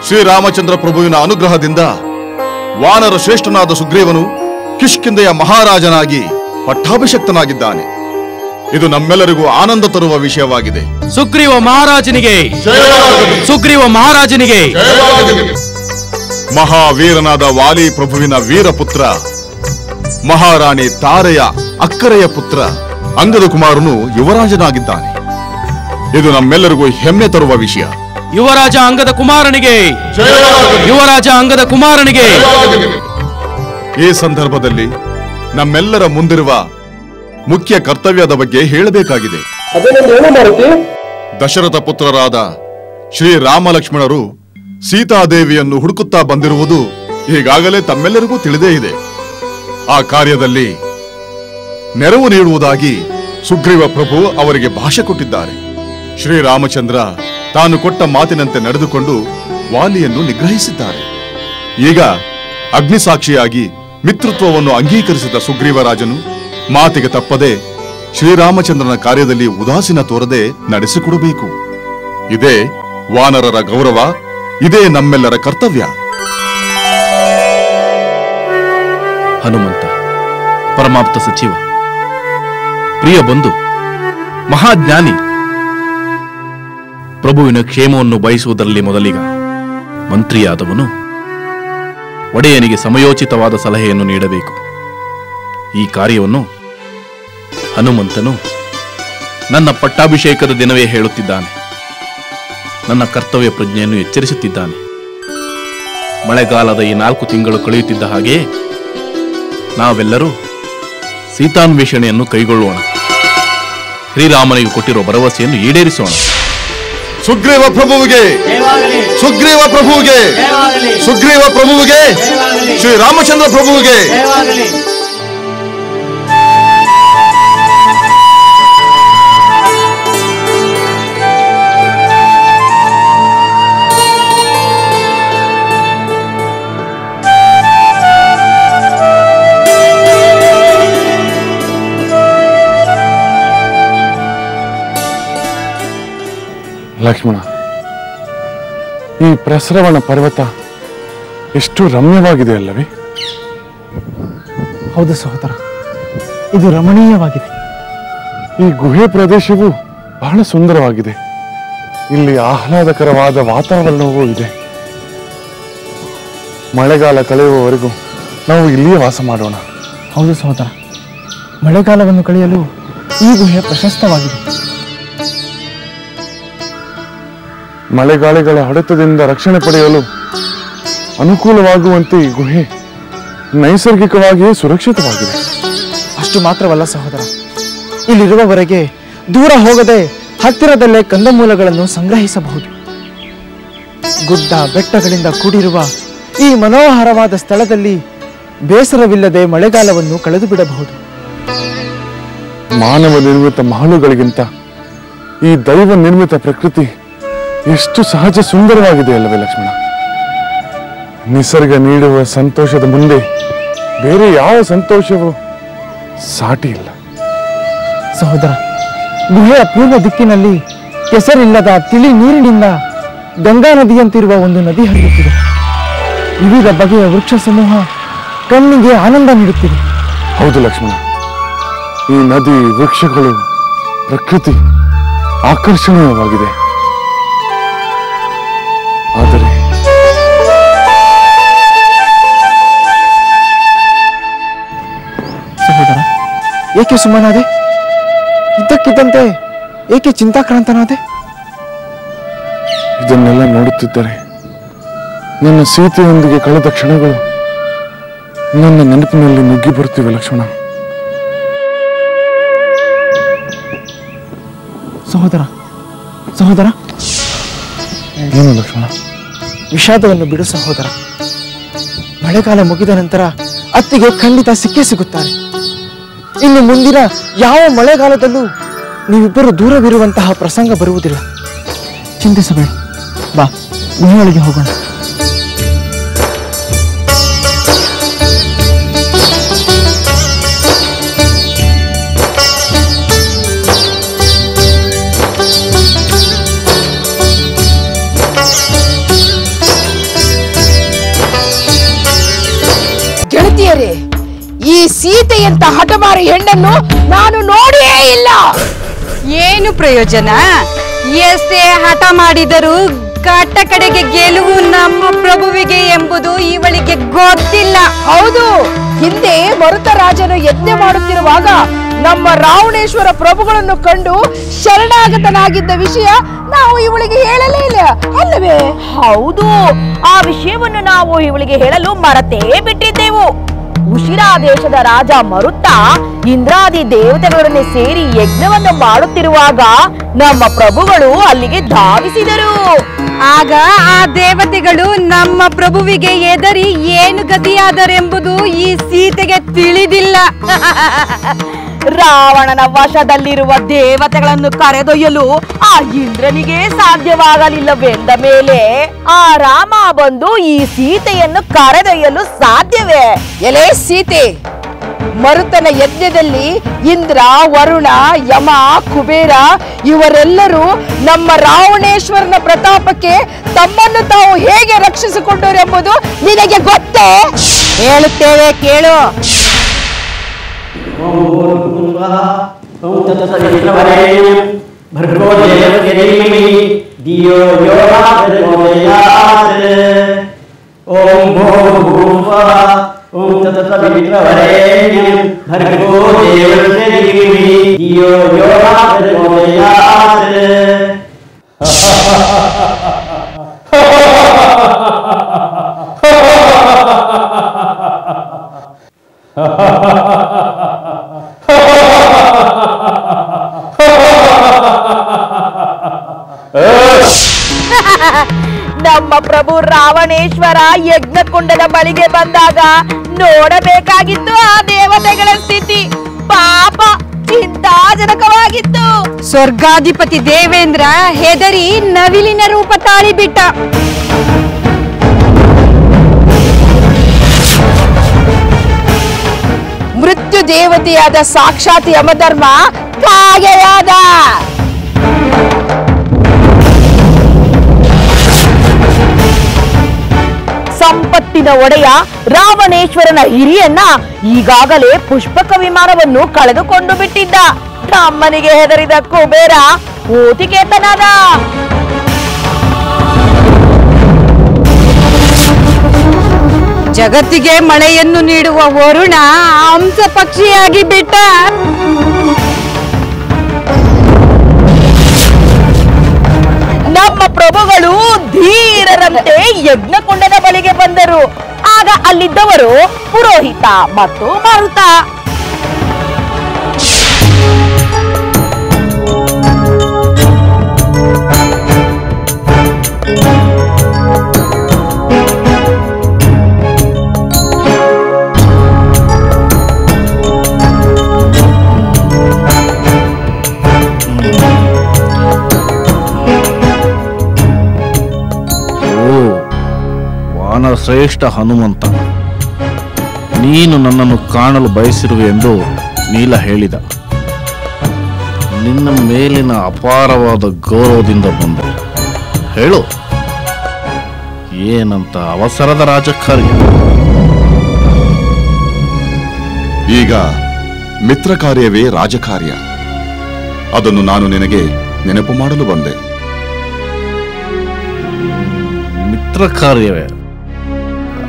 ಶ್ರೀರಾಮಚಂದ್ರ ಪ್ರಭುವಿನ ಅನುಗ್ರಹದಿಂದ ವಾನರ ಶ್ರೇಷ್ಠನಾದ ಸುಗ್ರೀವನು ಕಿಷ್ಕಿಂಧೆಯ ಮಹಾರಾಜನಾಗಿ ಪಟ್ಟಾಭಿಷಕ್ತನಾಗಿದ್ದಾನೆ. ಇದು ನಮ್ಮೆಲ್ಲರಿಗೂ ಆನಂದ ತರುವ ವಿಷಯವಾಗಿದೆ. ಸುಗ್ರೀವ ಮಹಾರಾಜನಿಗೆ, ಸುಗ್ರೀವ ಮಹಾರಾಜನಿಗೆ. ಮಹಾವೀರನಾದ ವಾಲಿ ಪ್ರಭುವಿನ ವೀರಪುತ್ರ, ಮಹಾರಾಣಿ ತಾರೆಯ ಅಕ್ಕರೆಯ ಪುತ್ರ ಅಂಗದ ಕುಮಾರನು ಯುವರಾಜನಾಗಿದ್ದಾನೆ. ಇದು ನಮ್ಮೆಲ್ಲರಿಗೂ ಹೆಮ್ಮೆ ತರುವ ವಿಷಯ. ಯುವರಾಜ ಅಂಗದ ಕುಮಾರನಿಗೆ, ಯುವರಾಜ ಅಂಗದ ಕುಮಾರನಿಗೆ. ಈ ಸಂದರ್ಭದಲ್ಲಿ ನಮ್ಮೆಲ್ಲರ ಮುಂದಿರುವ ಮುಖ್ಯ ಕರ್ತವ್ಯದ ಬಗ್ಗೆ ಹೇಳಬೇಕಾಗಿದೆ. ದಶರಥ ಪುತ್ರರಾದ ಶ್ರೀರಾಮ ಲಕ್ಷ್ಮಣರು ಸೀತಾದೇವಿಯನ್ನು ಹುಡುಕುತ್ತಾ ಬಂದಿರುವುದು ಈಗಾಗಲೇ ತಮ್ಮೆಲ್ಲರಿಗೂ ತಿಳಿದೇ ಇದೆ. ಆ ಕಾರ್ಯದಲ್ಲಿ ನೆರವು ನೀಡುವುದಾಗಿ ಸುಗ್ರೀವ ಪ್ರಭು ಅವರಿಗೆ ಭಾಷೆ ಕೊಟ್ಟಿದ್ದಾರೆ. ಶ್ರೀರಾಮಚಂದ್ರ ತಾನು ಕೊಟ್ಟ ಮಾತಿನಂತೆ ನಡೆದುಕೊಂಡು ವಾಲಿಯನ್ನು ನಿಗ್ರಹಿಸಿದ್ದಾರೆ. ಈಗ ಅಗ್ನಿಸಾಕ್ಷಿಯಾಗಿ ಮಿತ್ರತ್ವವನ್ನು ಅಂಗೀಕರಿಸಿದ ಸುಗ್ರೀವರಾಜನು ಮಾತಿಗೆ ತಪ್ಪದೆ ಶ್ರೀರಾಮಚಂದ್ರನ ಕಾರ್ಯದಲ್ಲಿ ಉದಾಸೀನ ತೋರದೆ ನಡೆಸಿಕೊಡಬೇಕು. ಇದೇ ವಾನರರ ಗೌರವ, ಇದೇ ನಮ್ಮೆಲ್ಲರ ಕರ್ತವ್ಯ. ಹನುಮಂತ, ಪರಮಾಪ್ತ ಸಚಿವ, ಪ್ರಿಯ ಬಂಧು, ಮಹಾಜ್ಞಾನಿ, ಪ್ರಭುವಿನ ಕ್ಷೇಮವನ್ನು ಬಯಸುವುದರಲ್ಲಿ ಮೊದಲಿಗ ಮಂತ್ರಿಯಾದವನು ಒಡೆಯನಿಗೆ ಸಮಯೋಚಿತವಾದ ಸಲಹೆಯನ್ನು ನೀಡಬೇಕು. ಈ ಕಾರ್ಯವನ್ನು ಹನುಮಂತನು ನನ್ನ ಪಟ್ಟಾಭಿಷೇಕದ ದಿನವೇ ಹೇಳುತ್ತಿದ್ದಾನೆ. ನನ್ನ ಕರ್ತವ್ಯ ಪ್ರಜ್ಞೆಯನ್ನು ಎಚ್ಚರಿಸುತ್ತಿದ್ದಾನೆ. ಮಳೆಗಾಲದ ಈ 4 ತಿಂಗಳು ಕಳೆಯುತ್ತಿದ್ದ ಹಾಗೆ ನಾವೆಲ್ಲರೂ ಸೀತಾನ್ವೇಷಣೆಯನ್ನು ಕೈಗೊಳ್ಳೋಣ. ಶ್ರೀರಾಮನಿಗೆ ಕೊಟ್ಟಿರುವ ಭರವಸೆಯನ್ನು ಈಡೇರಿಸೋಣ. ಸುಗ್ರೀವ ಪ್ರಭುವಿಗೆ, ಸುಗ್ರೀವ ಪ್ರಭುವಿಗೆ, ಸುಗ್ರೀವ ಪ್ರಭುವಿಗೆ, ಶ್ರೀರಾಮಚಂದ್ರ ಪ್ರಭುವಿಗೆ. ಲಕ್ಷ್ಮಣ, ಈ ಪ್ರಸರವಣ ಪರ್ವತ ಎಷ್ಟು ರಮ್ಯವಾಗಿದೆ ಅಲ್ಲವೇ? ಹೌದು ಸಹೋದರ, ಇದು ರಮಣೀಯವಾಗಿದೆ. ಈ ಗುಹೆ ಪ್ರದೇಶವು ಬಹಳ ಸುಂದರವಾಗಿದೆ. ಇಲ್ಲಿ ಆಹ್ಲಾದಕರವಾದ ವಾತಾವರಣವೂ ಇದೆ. ಮಳೆಗಾಲ ಕಳೆಯುವವರೆಗೂ ನಾವು ಇಲ್ಲಿಯೇ ವಾಸ ಮಾಡೋಣ. ಹೌದು ಸಹೋದರ, ಮಳೆಗಾಲವನ್ನು ಕಳೆಯಲು ಈ ಗುಹೆ ಪ್ರಶಸ್ತವಾಗಿದೆ. ಮಳೆಗಾಳಿಗಳ ಹೊಡೆತದಿಂದ ರಕ್ಷಣೆ ಪಡೆಯಲು ಅನುಕೂಲವಾಗುವಂತೆ ಈ ಗುಹೆ ನೈಸರ್ಗಿಕವಾಗಿಯೇ ಸುರಕ್ಷಿತವಾಗಿದೆ. ಅಷ್ಟು ಮಾತ್ರವಲ್ಲ ಸಹೋದರ, ಇಲ್ಲಿರುವವರೆಗೆ ದೂರ ಹೋಗದೆ ಹತ್ತಿರದಲ್ಲೇ ಕಂದಮೂಲಗಳನ್ನು ಸಂಗ್ರಹಿಸಬಹುದು. ಗುಡ್ಡ ಬೆಟ್ಟಗಳಿಂದ ಕೂಡಿರುವ ಈ ಮನೋಹರವಾದ ಸ್ಥಳದಲ್ಲಿ ಬೇಸರವಿಲ್ಲದೆ ಮಳೆಗಾಲವನ್ನು ಕಳೆದು ಬಿಡಬಹುದು. ಮಾನವ ನಿರ್ಮಿತ ಮಹಲುಗಳಿಗಿಂತ ಈ ದೈವ ನಿರ್ಮಿತ ಪ್ರಕೃತಿ ಎಷ್ಟು ಸಹಜ ಸುಂದರವಾಗಿದೆ ಅಲ್ಲವೇ ಲಕ್ಷ್ಮಣ? ನಿಸರ್ಗ ನೀಡುವ ಸಂತೋಷದ ಮುಂದೆ ಬೇರೆ ಯಾವ ಸಂತೋಷವೂ ಸಾಟಿ ಇಲ್ಲ. ಸಹೋದರ, ಗುಹೆಯ ಪೂರ್ವ ದಿಕ್ಕಿನಲ್ಲಿ ಕೆಸರಿಲ್ಲದ ತಿಳಿ ನೀರಿನಿಂದ ಗಂಗಾ ನದಿಯಂತಿರುವ ಒಂದು ನದಿ ಹರಿಯುತ್ತಿದೆ. ವಿವಿಧ ಬಗೆಯ ವೃಕ್ಷ ಸಮೂಹ ಕಣ್ಣಿಗೆ ಆನಂದ ನೀಡುತ್ತಿದೆ. ಹೌದು ಲಕ್ಷ್ಮಣ, ಈ ನದಿ, ವೃಕ್ಷಗಳು, ಪ್ರಕೃತಿ ಆಕರ್ಷಣೀಯವಾಗಿದೆ. ಆದರೆ ಸಹೋದರ, ಏಕೆ ಸುಮ್ಮನಾದೆ? ಇದ್ದಕ್ಕಿದ್ದಂತೆ ಏಕೆ ಚಿಂತಾಕ್ರಾಂತನಾದೆ? ಇದನ್ನೆಲ್ಲ ನೋಡುತ್ತಿದ್ದರೆ ನನ್ನ ಸೀತೆಯೊಂದಿಗೆ ಕಳೆದ ಕ್ಷಣಗಳು ನನ್ನ ನೆನಪಿನಲ್ಲಿ ನುಗ್ಗಿ ಬರುತ್ತಿವೆ ಲಕ್ಷ್ಮಣ. ಸಹೋದರ ಸಹೋದರ ಏನು ಲಕ್ಷ್ಮಣ? ವಿಷಾದವನ್ನು ಬಿಡು ಸಹೋದರ. ಮಳೆಗಾಲ ಮುಗಿದ ನಂತರ ಅತ್ತಿಗೆ ಖಂಡಿತ ಸಿಕ್ಕೇ ಸಿಗುತ್ತಾರೆ. ಇನ್ನು ಮುಂದಿನ ಯಾವ ಮಳೆಗಾಲದಲ್ಲೂ ನೀವಿಬ್ಬರು ದೂರವಿರುವಂತಹ ಪ್ರಸಂಗ ಬರುವುದಿಲ್ಲ. ಚಿಂತಿಸಬೇಡ, ಬಾ ಗುಹೆಯೊಳಗೆ ಹೋಗೋಣ. ಗೆಳತಿಯರೇ, ಈ ಸೀತೆಯಂತ ಹಠಮಾರಿ ಹೆಣ್ಣನ್ನು ನಾನು ನೋಡಿಯೇ ಇಲ್ಲ. ಏನು ಪ್ರಯೋಜನ? ಎಷ್ಟೇ ಹಠ ಮಾಡಿದರೂ ಕಟ್ಟ ಕಡೆಗೆ ಗೆಲುವು ನಮ್ಮ ಪ್ರಭುವಿಗೆ ಎಂಬುದು ಇವಳಿಗೆ ಗೊತ್ತಿಲ್ಲ. ಹೌದು, ಹಿಂದೆ ಮರುತ ರಾಜನು ಯಜ್ಞ ಮಾಡುತ್ತಿರುವಾಗ ನಮ್ಮ ರಾವಣೇಶ್ವರ ಪ್ರಭುಗಳನ್ನು ಕಂಡು ಶರಣಾಗತನಾಗಿದ್ದ ವಿಷಯ ನಾವು ಇವಳಿಗೆ ಹೇಳಲೇ ಇಲ್ಲ ಅಲ್ಲವೇ? ಹೌದು, ಆ ವಿಷಯವನ್ನು ನಾವು ಇವಳಿಗೆ ಹೇಳಲು ಮರೆತೇ ಬಿಟ್ಟಿದ್ದೆವು. ಉಷಿರಾ ದೇಶದ ರಾಜ ಮರುತ್ತ ಇಂದ್ರಾದಿ ದೇವತೆಗಳೊಡನೆ ಸೇರಿ ಯಜ್ಞವನ್ನು ಮಾಡುತ್ತಿರುವಾಗ ನಮ್ಮ ಪ್ರಭುಗಳು ಅಲ್ಲಿಗೆ ಧಾವಿಸಿದರು. ಆಗ ಆ ದೇವತೆಗಳು ನಮ್ಮ ಪ್ರಭುವಿಗೆ ಎದರಿ ಏನು ಗತಿಯಾದರೆಂಬುದು ಈ ಸೀತೆಗೆ ತಿಳಿದಿಲ್ಲ. ರಾವಣನ ವಶದಲ್ಲಿರುವ ದೇವತೆಗಳನ್ನು ಕರೆದೊಯ್ಯಲು ಆ ಇಂದ್ರನಿಗೆ ಸಾಧ್ಯವಾಗಲಿಲ್ಲವೆಂದ ಮೇಲೆ ಆ ರಾಮ ಬಂದು ಈ ಸೀತೆಯನ್ನು ಕರೆದೊಯ್ಯಲು ಸಾಧ್ಯವೇ? ಎಲೆ ಸೀತೆ, ಮರುತನ ಯಜ್ಞದಲ್ಲಿ ಇಂದ್ರ, ವರುಣ, ಯಮ, ಕುಬೇರ ಇವರೆಲ್ಲರೂ ನಮ್ಮ ರಾವಣೇಶ್ವರನ ಪ್ರತಾಪಕ್ಕೆ ತಮ್ಮನ್ನು ತಾವು ಹೇಗೆ ರಕ್ಷಿಸಿಕೊಂಡರೆಂಬುದು ನಿನಗೆ ಗೊತ್ತೇ? ಹೇಳುತ್ತೇವೆ ಕೇಳು. ಓಂ ಭೂರ್ಭುವಃ ಓಂ ತತ್ಸವಿತುರ್ವರೆಣ್ಯಂ ಭರ್ಗೋ ದೇವಸ್ಯ ಧೀಮಹಿ ಧಿಯೋ ಯೋ ನಃ ಪ್ರಚೋದಯಾತ್. ನಮ್ಮ ಪ್ರಭು ರಾವಣೇಶ್ವರ ಯಜ್ಞಕುಂಡದ ಬಳಿಗೆ ಬಂದಾಗ ನೋಡಬೇಕಾಗಿತ್ತು ಆ ದೇವತೆಗಳ ಸ್ಥಿತಿ. ಪಾಪ, ಚಿಂತಾಜನಕವಾಗಿತ್ತು. ಸ್ವರ್ಗಾಧಿಪತಿ ದೇವೇಂದ್ರ ಹೆದರಿ ನವಿಲಿನ ರೂಪ ತಾಳಿಬಿಟ್ಟ. ಮೃತ್ಯು ದೇವತೆಯಾದ ಸಾಕ್ಷಾತ್ ಯಮಧರ್ಮ ಕಾಗೆಯಾದ. ಸಂಪತ್ತಿನ ಒಡೆಯ ರಾವಣೇಶ್ವರನ ಹಿರಿಯನ್ನ ಈಗಾಗಲೇ ಪುಷ್ಪಕ ವಿಮಾನವನ್ನು ಕಳೆದುಕೊಂಡು ಬಿಟ್ಟಿದ್ದ. ತಮ್ಮನಿಗೆ ಹೆದರಿದ ಕುಬೇರ ಕೋತಿಕೇತನಾದ. ಜಗತ್ತಿಗೆ ಮಳೆಯನ್ನು ನೀಡುವ ವರುಣ ಹಂಸ ಪಕ್ಷಿಯಾಗಿ ಬಿಟ್ಟ. ನಮ್ಮ ಪ್ರಭುಗಳು ಧೀರರಂತೆ ಯಜ್ಞಕುಂಡದ ಬಳಿಗೆ ಬಂದರು. ಆಗ ಅಲ್ಲಿದ್ದವರು ಪುರೋಹಿತ ಮತ್ತು ಮಾರುತ. ಶ್ರೇಷ್ಠ ಹನುಮಂತ, ನೀನು ನನ್ನನ್ನು ಕಾಣಲು ಬಯಸಿರುವೆ ಎಂದು ನೀಲ ಹೇಳಿದ. ನಿನ್ನ ಮೇಲಿನ ಅಪಾರವಾದ ಗೌರವದಿಂದ ಬಂದೆ. ಹೇಳು, ಏನಂತ ಅವಸರದ ರಾಜಕಾರ್ಯ? ಈಗ ಮಿತ್ರ ಕಾರ್ಯವೇ ರಾಜಕಾರ್ಯ. ಅದನ್ನು ನಾನು ನಿನಗೆ ನೆನಪು ಮಾಡಲು ಬಂದೆ. ಮಿತ್ರ ಕಾರ್ಯವೇ?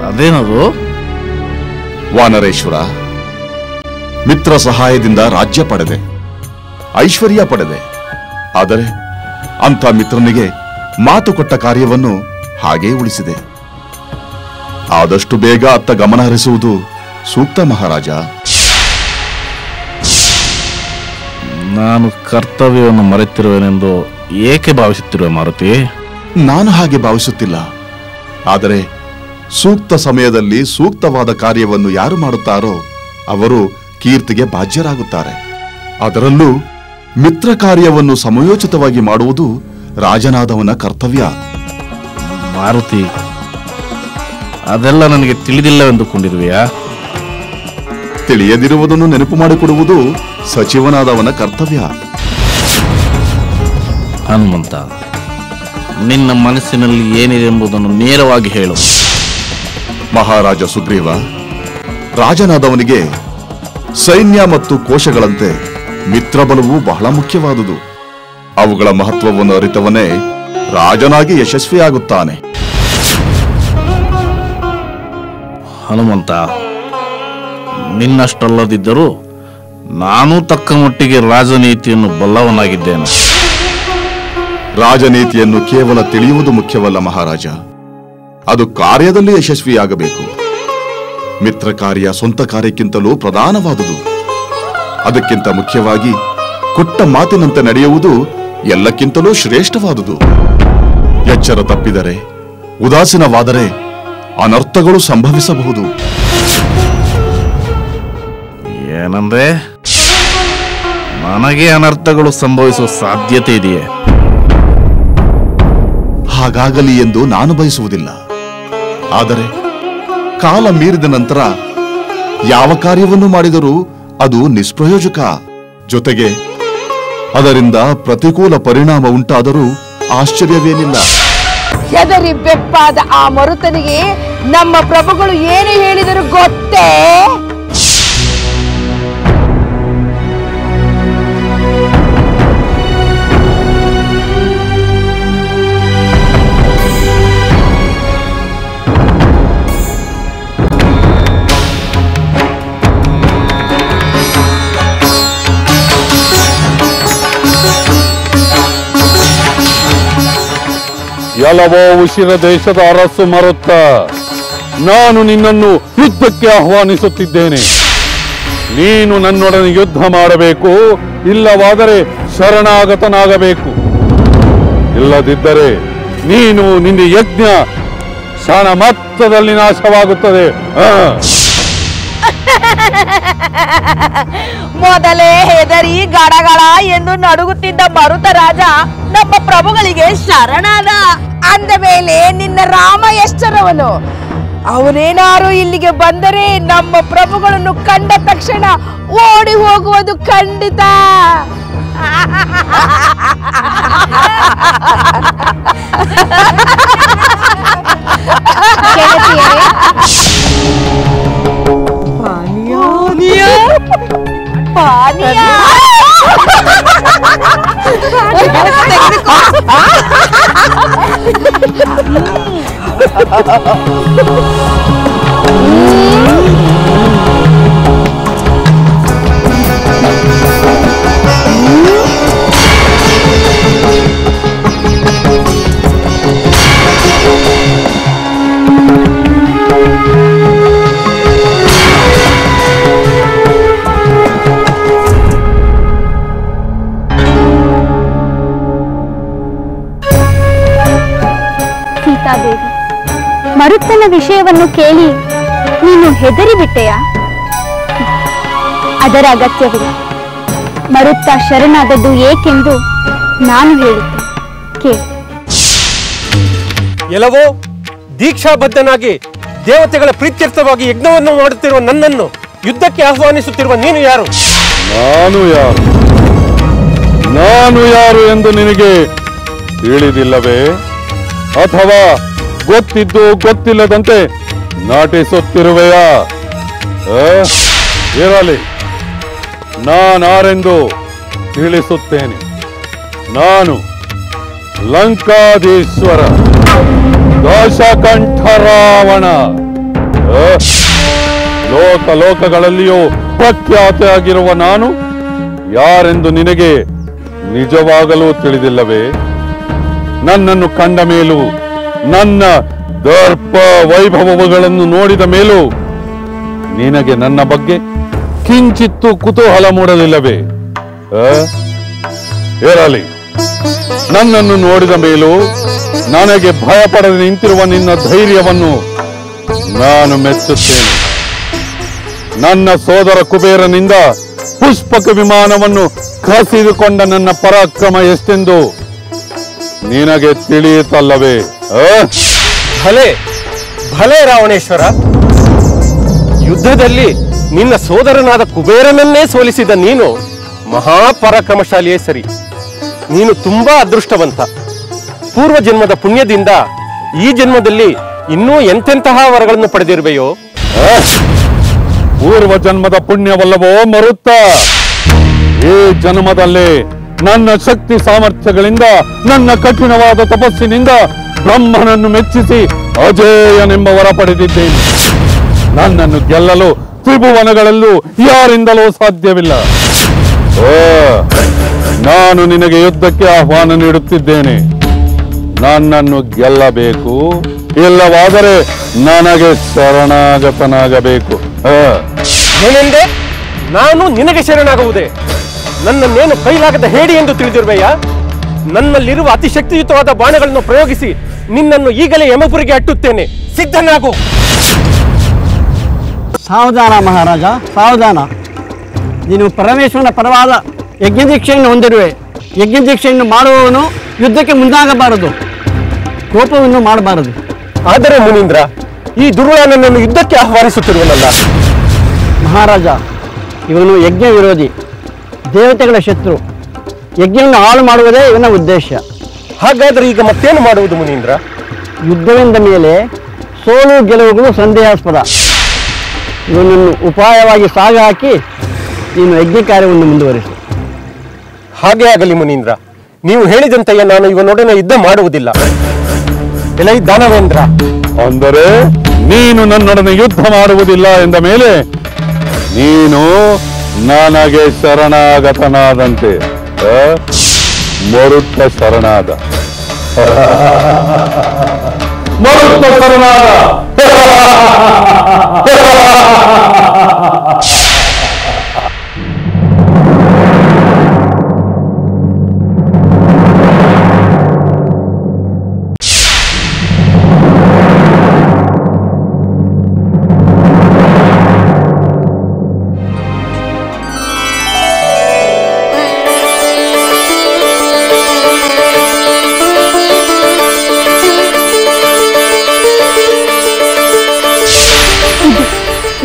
ಅದೇನದು? ವಾನರೇಶ್ವರ, ಮಿತ್ರ ಸಹಾಯದಿಂದ ರಾಜ್ಯ ಪಡೆದೆ, ಐಶ್ವರ್ಯ ಪಡೆದೆ. ಆದರೆ ಅಂಥ ಮಿತ್ರನಿಗೆ ಮಾತು ಕೊಟ್ಟ ಕಾರ್ಯವನ್ನು ಹಾಗೇ ಉಳಿಸಿದೆ. ಆದಷ್ಟು ಬೇಗ ಅತ್ತ ಗಮನ ಹರಿಸುವುದು ಸೂಕ್ತ ಮಹಾರಾಜ. ನಾನು ಕರ್ತವ್ಯವನ್ನು ಮರೆತಿರುವೆನೆಂದು ಏಕೆ ಭಾವಿಸುತ್ತಿರುವೆ ಮಾರುತಿ? ನಾನು ಹಾಗೆ ಭಾವಿಸುತ್ತಿಲ್ಲ. ಆದರೆ ಸೂಕ್ತ ಸಮಯದಲ್ಲಿ ಸೂಕ್ತವಾದ ಕಾರ್ಯವನ್ನು ಯಾರು ಮಾಡುತ್ತಾರೋ ಅವರು ಕೀರ್ತಿಗೆ ಬಾಧ್ಯರಾಗುತ್ತಾರೆ. ಅದರಲ್ಲೂ ಮಿತ್ರ ಕಾರ್ಯವನ್ನು ಸಮಯೋಚಿತವಾಗಿ ಮಾಡುವುದು ರಾಜನಾದವನ ಕರ್ತವ್ಯ. ಮಾರುತಿ, ಅದೆಲ್ಲ ನನಗೆ ತಿಳಿದಿಲ್ಲವೆಂದುಕೊಂಡಿರುವೆಯಾ? ತಿಳಿಯದಿರುವುದನ್ನು ನೆನಪು ಮಾಡಿಕೊಡುವುದು ಸಚಿವನಾದವನ ಕರ್ತವ್ಯ. ಹನುಮಂತ, ನಿನ್ನ ಮನಸ್ಸಿನಲ್ಲಿ ಏನಿದೆ ಎಂಬುದನ್ನು ನೇರವಾಗಿ ಹೇಳು. ಮಹಾರಾಜ ಸುಗ್ರೀವ, ರಾಜನಾದವನಿಗೆ ಸೈನ್ಯ ಮತ್ತು ಕೋಶಗಳಂತೆ ಮಿತ್ರಬಲವು ಬಹಳ ಮುಖ್ಯವಾದುದು. ಅವುಗಳ ಮಹತ್ವವನ್ನು ಅರಿತವನೇ ರಾಜನಾಗಿ ಯಶಸ್ವಿಯಾಗುತ್ತಾನೆ. ಹನುಮಂತ, ನಿನ್ನಷ್ಟಲ್ಲದಿದ್ದರೂ ನಾನು ತಕ್ಕ ಮಟ್ಟಿಗೆ ರಾಜನೀತಿಯನ್ನು ಬಲ್ಲವನಾಗಿದ್ದೇನೆ. ರಾಜನೀತಿಯನ್ನು ಕೇವಲ ತಿಳಿಯುವುದು ಮುಖ್ಯವಲ್ಲ ಮಹಾರಾಜ, ಅದು ಕಾರ್ಯದಲ್ಲಿ ಯಶಸ್ವಿಯಾಗಬೇಕು. ಮಿತ್ರ ಕಾರ್ಯ ಸ್ವಂತ ಕಾರ್ಯಕ್ಕಿಂತಲೂ ಪ್ರಧಾನವಾದುದು. ಅದಕ್ಕಿಂತ ಮುಖ್ಯವಾಗಿ ಕೊಟ್ಟ ಮಾತಿನಂತೆ ನಡೆಯುವುದು ಎಲ್ಲಕ್ಕಿಂತಲೂ ಶ್ರೇಷ್ಠವಾದುದು. ಎಚ್ಚರ ತಪ್ಪಿದರೆ, ಉದಾಸೀನವಾದರೆ ಅನರ್ಥಗಳು ಸಂಭವಿಸಬಹುದು. ಏನಂದ್ರೆ, ನನಗೆ ಅನರ್ಥಗಳು ಸಂಭವಿಸುವ ಸಾಧ್ಯತೆ ಇದೆಯೇ? ಹಾಗಾಗಲಿ ಎಂದು ನಾನು ಬಯಸುವುದಿಲ್ಲ. ಆದರೆ ಕಾಲ ಮೀರಿದ ನಂತರ ಯಾವ ಕಾರ್ಯವನ್ನು ಮಾಡಿದರೂ ಅದು ನಿಷ್ಪ್ರಯೋಜಕ. ಜೊತೆಗೆ ಅದರಿಂದ ಪ್ರತಿಕೂಲ ಪರಿಣಾಮ ಉಂಟಾದರೂ ಆಶ್ಚರ್ಯವೇನಿಲ್ಲ. ಹೆದರಿ ಬೆಪ್ಪಾದ ಆ ಮರುತನಿಗೆ ನಮ್ಮ ಪ್ರಭುಗಳು ಏನು ಹೇಳಿದರು ಗೊತ್ತೇ? ಎಲ್ಲವೋ ಉಶಿರ ದೇಶದ ಅರಸು ಮರುತ್ತ, ನಾನು ನಿನ್ನನ್ನು ಯುದ್ಧಕ್ಕೆ ಆಹ್ವಾನಿಸುತ್ತಿದ್ದೇನೆ. ನೀನು ನನ್ನೊಡನೆ ಯುದ್ಧ ಮಾಡಬೇಕು, ಇಲ್ಲವಾದರೆ ಶರಣಾಗತನಾಗಬೇಕು. ಇಲ್ಲದಿದ್ದರೆ ನೀನು ನಿನ್ನ ಯಜ್ಞ ಕ್ಷಣ ಮಾತ್ರದಲ್ಲಿ ನಾಶವಾಗುತ್ತದೆ. ಮೊದಲೇ ಹೆದರಿ ಗಡಗಡ ಎಂದು ನಡುಗುತ್ತಿದ್ದ ಮರುತ ರಾಜ ನಮ್ಮ ಪ್ರಭುಗಳಿಗೆ ಶರಣಾದ. ಅಂದ ಮೇಲೆ ನಿನ್ನ ರಾಮ ಎಷ್ಟರವನು? ಅವನೇನಾರು ಇಲ್ಲಿಗೆ ಬಂದರೆ ನಮ್ಮ ಪ್ರಭುಗಳನ್ನು ಕಂಡ ತಕ್ಷಣ ಓಡಿ ಹೋಗುವುದು ಖಂಡಿತ. ಗೆಳತಿಯರೇ, ಸೀತಾದೇವಿ, ಮರುತ್ತನ ವಿಷಯವನ್ನು ಕೇಳಿ ನೀನು ಹೆದರಿ ಬಿಟ್ಟೆಯಾ? ಅದರ ಅಗತ್ಯವಿಲ್ಲ. ಮರುತ್ತ ಶರಣಾದದ್ದು ಏಕೆಂದು ನಾನು ಹೇಳುತ್ತೇನೆ, ಕೇಳಿ. ಎಲ್ಲವೋ ದೀಕ್ಷಾಬದ್ಧನಾಗಿ ದೇವತೆಗಳ ಪ್ರೀತ್ಯರ್ಥವಾಗಿ ಯಜ್ಞವನ್ನು ಮಾಡುತ್ತಿರುವ ನನ್ನನ್ನು ಯುದ್ಧಕ್ಕೆ ಆಹ್ವಾನಿಸುತ್ತಿರುವ ನೀನು ಯಾರು? ನಾನು ಯಾರು ಎಂದು ನಿನಗೆ ತಿಳಿದಿಲ್ಲವೇ? ಅಥವಾ ಗೊತ್ತಿದ್ದು ಗೊತ್ತಿಲ್ಲದಂತೆ ನಟಿಸುತ್ತಿರುವೆಯಾ? ಇರಲಿ, ನಾನಾರೆಂದು ತಿಳಿಸುತ್ತೇನೆ. ನಾನು ಲಂಕಾಧೀಶ್ವರ ದಶಕಂಠ ರಾವಣ. ಲೋಕಲೋಕಗಳಲ್ಲಿಯೂ ಪ್ರಖ್ಯಾತಿಯಾಗಿರುವ ನಾನು ಯಾರೆಂದು ನಿನಗೆ ನಿಜವಾಗಲೂ ತಿಳಿದಿಲ್ಲವೇ? ನನ್ನನ್ನು ಕಂಡ ಮೇಲೂ, ನನ್ನ ದರ್ಪ ವೈಭವಗಳನ್ನು ನೋಡಿದ ಮೇಲೂ ನಿನಗೆ ನನ್ನ ಬಗ್ಗೆ ಕಿಂಚಿತ್ತು ಕುತೂಹಲ ಮೂಡಲಿಲ್ಲವೇ? ಇರಲಿ, ನನ್ನನ್ನು ನೋಡಿದ ಮೇಲೂ ನನಗೆ ಭಯಪಡದೆ ನಿಂತಿರುವ ನಿನ್ನ ಧೈರ್ಯವನ್ನು ನಾನು ಮೆಚ್ಚುತ್ತೇನೆ. ನನ್ನ ಸೋದರ ಕುಬೇರನಿಂದ ಪುಷ್ಪಕ ವಿಮಾನವನ್ನು ಕಸಿದುಕೊಂಡ ನನ್ನ ಪರಾಕ್ರಮ ಎಷ್ಟೆಂದು ನಿನಗೆ ತಿಳಿಯುತ್ತಲ್ಲವೇ? ಭಲೆ ಭಲೆ ರಾವಣೇಶ್ವರ, ಯುದ್ಧದಲ್ಲಿ ನಿನ್ನ ಸೋದರನಾದ ಕುಬೇರನನ್ನೇ ಸೋಲಿಸಿದ ನೀನು ಮಹಾಪರಾಕ್ರಮಶಾಲಿಯೇ ಸರಿ. ನೀನು ತುಂಬಾ ಅದೃಷ್ಟವಂತ. ಪೂರ್ವ ಜನ್ಮದ ಪುಣ್ಯದಿಂದ ಈ ಜನ್ಮದಲ್ಲಿ ಇನ್ನೂ ಎಂತೆಂತಹ ವರಗಳನ್ನು ಪಡೆದಿರುವೆಯೋ? ಪೂರ್ವ ಜನ್ಮದ ಪುಣ್ಯವಲ್ಲವೋ ಮರುತ್ತ? ಈ ಜನ್ಮದಲ್ಲಿ ನನ್ನ ಶಕ್ತಿ ಸಾಮರ್ಥ್ಯಗಳಿಂದ, ನನ್ನ ಕಠಿಣವಾದ ತಪಸ್ಸಿನಿಂದ ಬ್ರಹ್ಮನನ್ನು ಮೆಚ್ಚಿಸಿ ಅಜೇಯನೆಂಬ ವರ ಪಡೆದಿದ್ದೇನೆ. ನನ್ನನ್ನು ಗೆಲ್ಲಲು ತ್ರಿಭುವನಗಳಲ್ಲೂ ಯಾರಿಂದಲೂ ಸಾಧ್ಯವಿಲ್ಲ. ನಾನು ನಿನಗೆ ಯುದ್ಧಕ್ಕೆ ಆಹ್ವಾನ ನೀಡುತ್ತಿದ್ದೇನೆ. ನನ್ನನ್ನು ಗೆಲ್ಲಬೇಕು, ಇಲ್ಲವಾದರೆ ನನಗೆ ಶರಣಾಗತನಾಗಬೇಕು. ಏನೆಂದೆ? ನಾನು ನಿನಗೆ ಶರಣಾಗುವುದೇ? ನನ್ನನ್ನೇನು ಕೈಲಾಗದ ಹೇಡಿ ಎಂದು ತಿಳಿದಿರುವೆಯಾ? ನನ್ನಲ್ಲಿರುವ ಅತಿ ಶಕ್ತಿಯುತವಾದ ಬಾಣಗಳನ್ನು ಪ್ರಯೋಗಿಸಿ ನಿನ್ನನ್ನು ಈಗಲೇ ಯಮಪುರಿಗೆ ಅಟ್ಟುತ್ತೇನೆ. ಸಿದ್ಧನಾಗು. ಸಾವಧಾನ ಮಹಾರಾಜ, ಸಾವಧಾನ. ನೀನು ಪರಮೇಶ್ವರನ ಪರವಾದ ಯಜ್ಞದೀಕ್ಷೆಯನ್ನು ಹೊಂದಿರುವೆ. ಯಜ್ಞದೀಕ್ಷೆಯನ್ನು ಮಾಡುವವನು ಯುದ್ಧಕ್ಕೆ ಮುಂದಾಗಬಾರದು, ಕೋಪವನ್ನು ಮಾಡಬಾರದು. ಆದರೆ ಮುನೀಂದ್ರ, ಈ ದುರ್ವಾನನನ್ನು ಯುದ್ಧಕ್ಕೆ ಆಹ್ವಾನಿಸುತ್ತಿರುವನಲ್ಲ? ಮಹಾರಾಜ, ಇವನು ಯಜ್ಞ ವಿರೋಧಿ, ದೇವತೆಗಳ ಶತ್ರು. ಯಜ್ಞವನ್ನು ಹಾಳು ಮಾಡುವುದೇ ಇವನ ಉದ್ದೇಶ. ಹಾಗಾದರೆ ಈಗ ಮತ್ತೇನು ಮಾಡುವುದು ಮುನೀಂದ್ರ? ಯುದ್ಧವೆಂದ ಮೇಲೆ ಸೋಲು ಗೆಲುವುಗಳು ಸಂದೇಹಾಸ್ಪದ. ಇವನನ್ನು ಉಪಾಯವಾಗಿ ಸಾಗ ಹಾಕಿ ನೀನು ಯಜ್ಞ ಕಾರ್ಯವನ್ನು ಮುಂದುವರಿಸು. ಹಾಗೆ ಆಗಲಿ ಮುನೀಂದ್ರ. ನೀವು ಹೇಳಿದಂತೆಯೇ ನಾನು ಇವನೊಡನೆ ಯುದ್ಧ ಮಾಡುವುದಿಲ್ಲ. ಎಲೈ ದಾನವೇಂದ್ರ, ಅಂದರೆ ನೀನು ನನ್ನೊಡನೆ ಯುದ್ಧ ಮಾಡುವುದಿಲ್ಲ ಎಂದ ಮೇಲೆ ನೀನು ನನಗೆ ಶರಣಾಗತನಾದಂತೆ. ಮರುತ್ತ ಶರಣಾದ, ಮರುತ್ತ ಶರಣಾದ.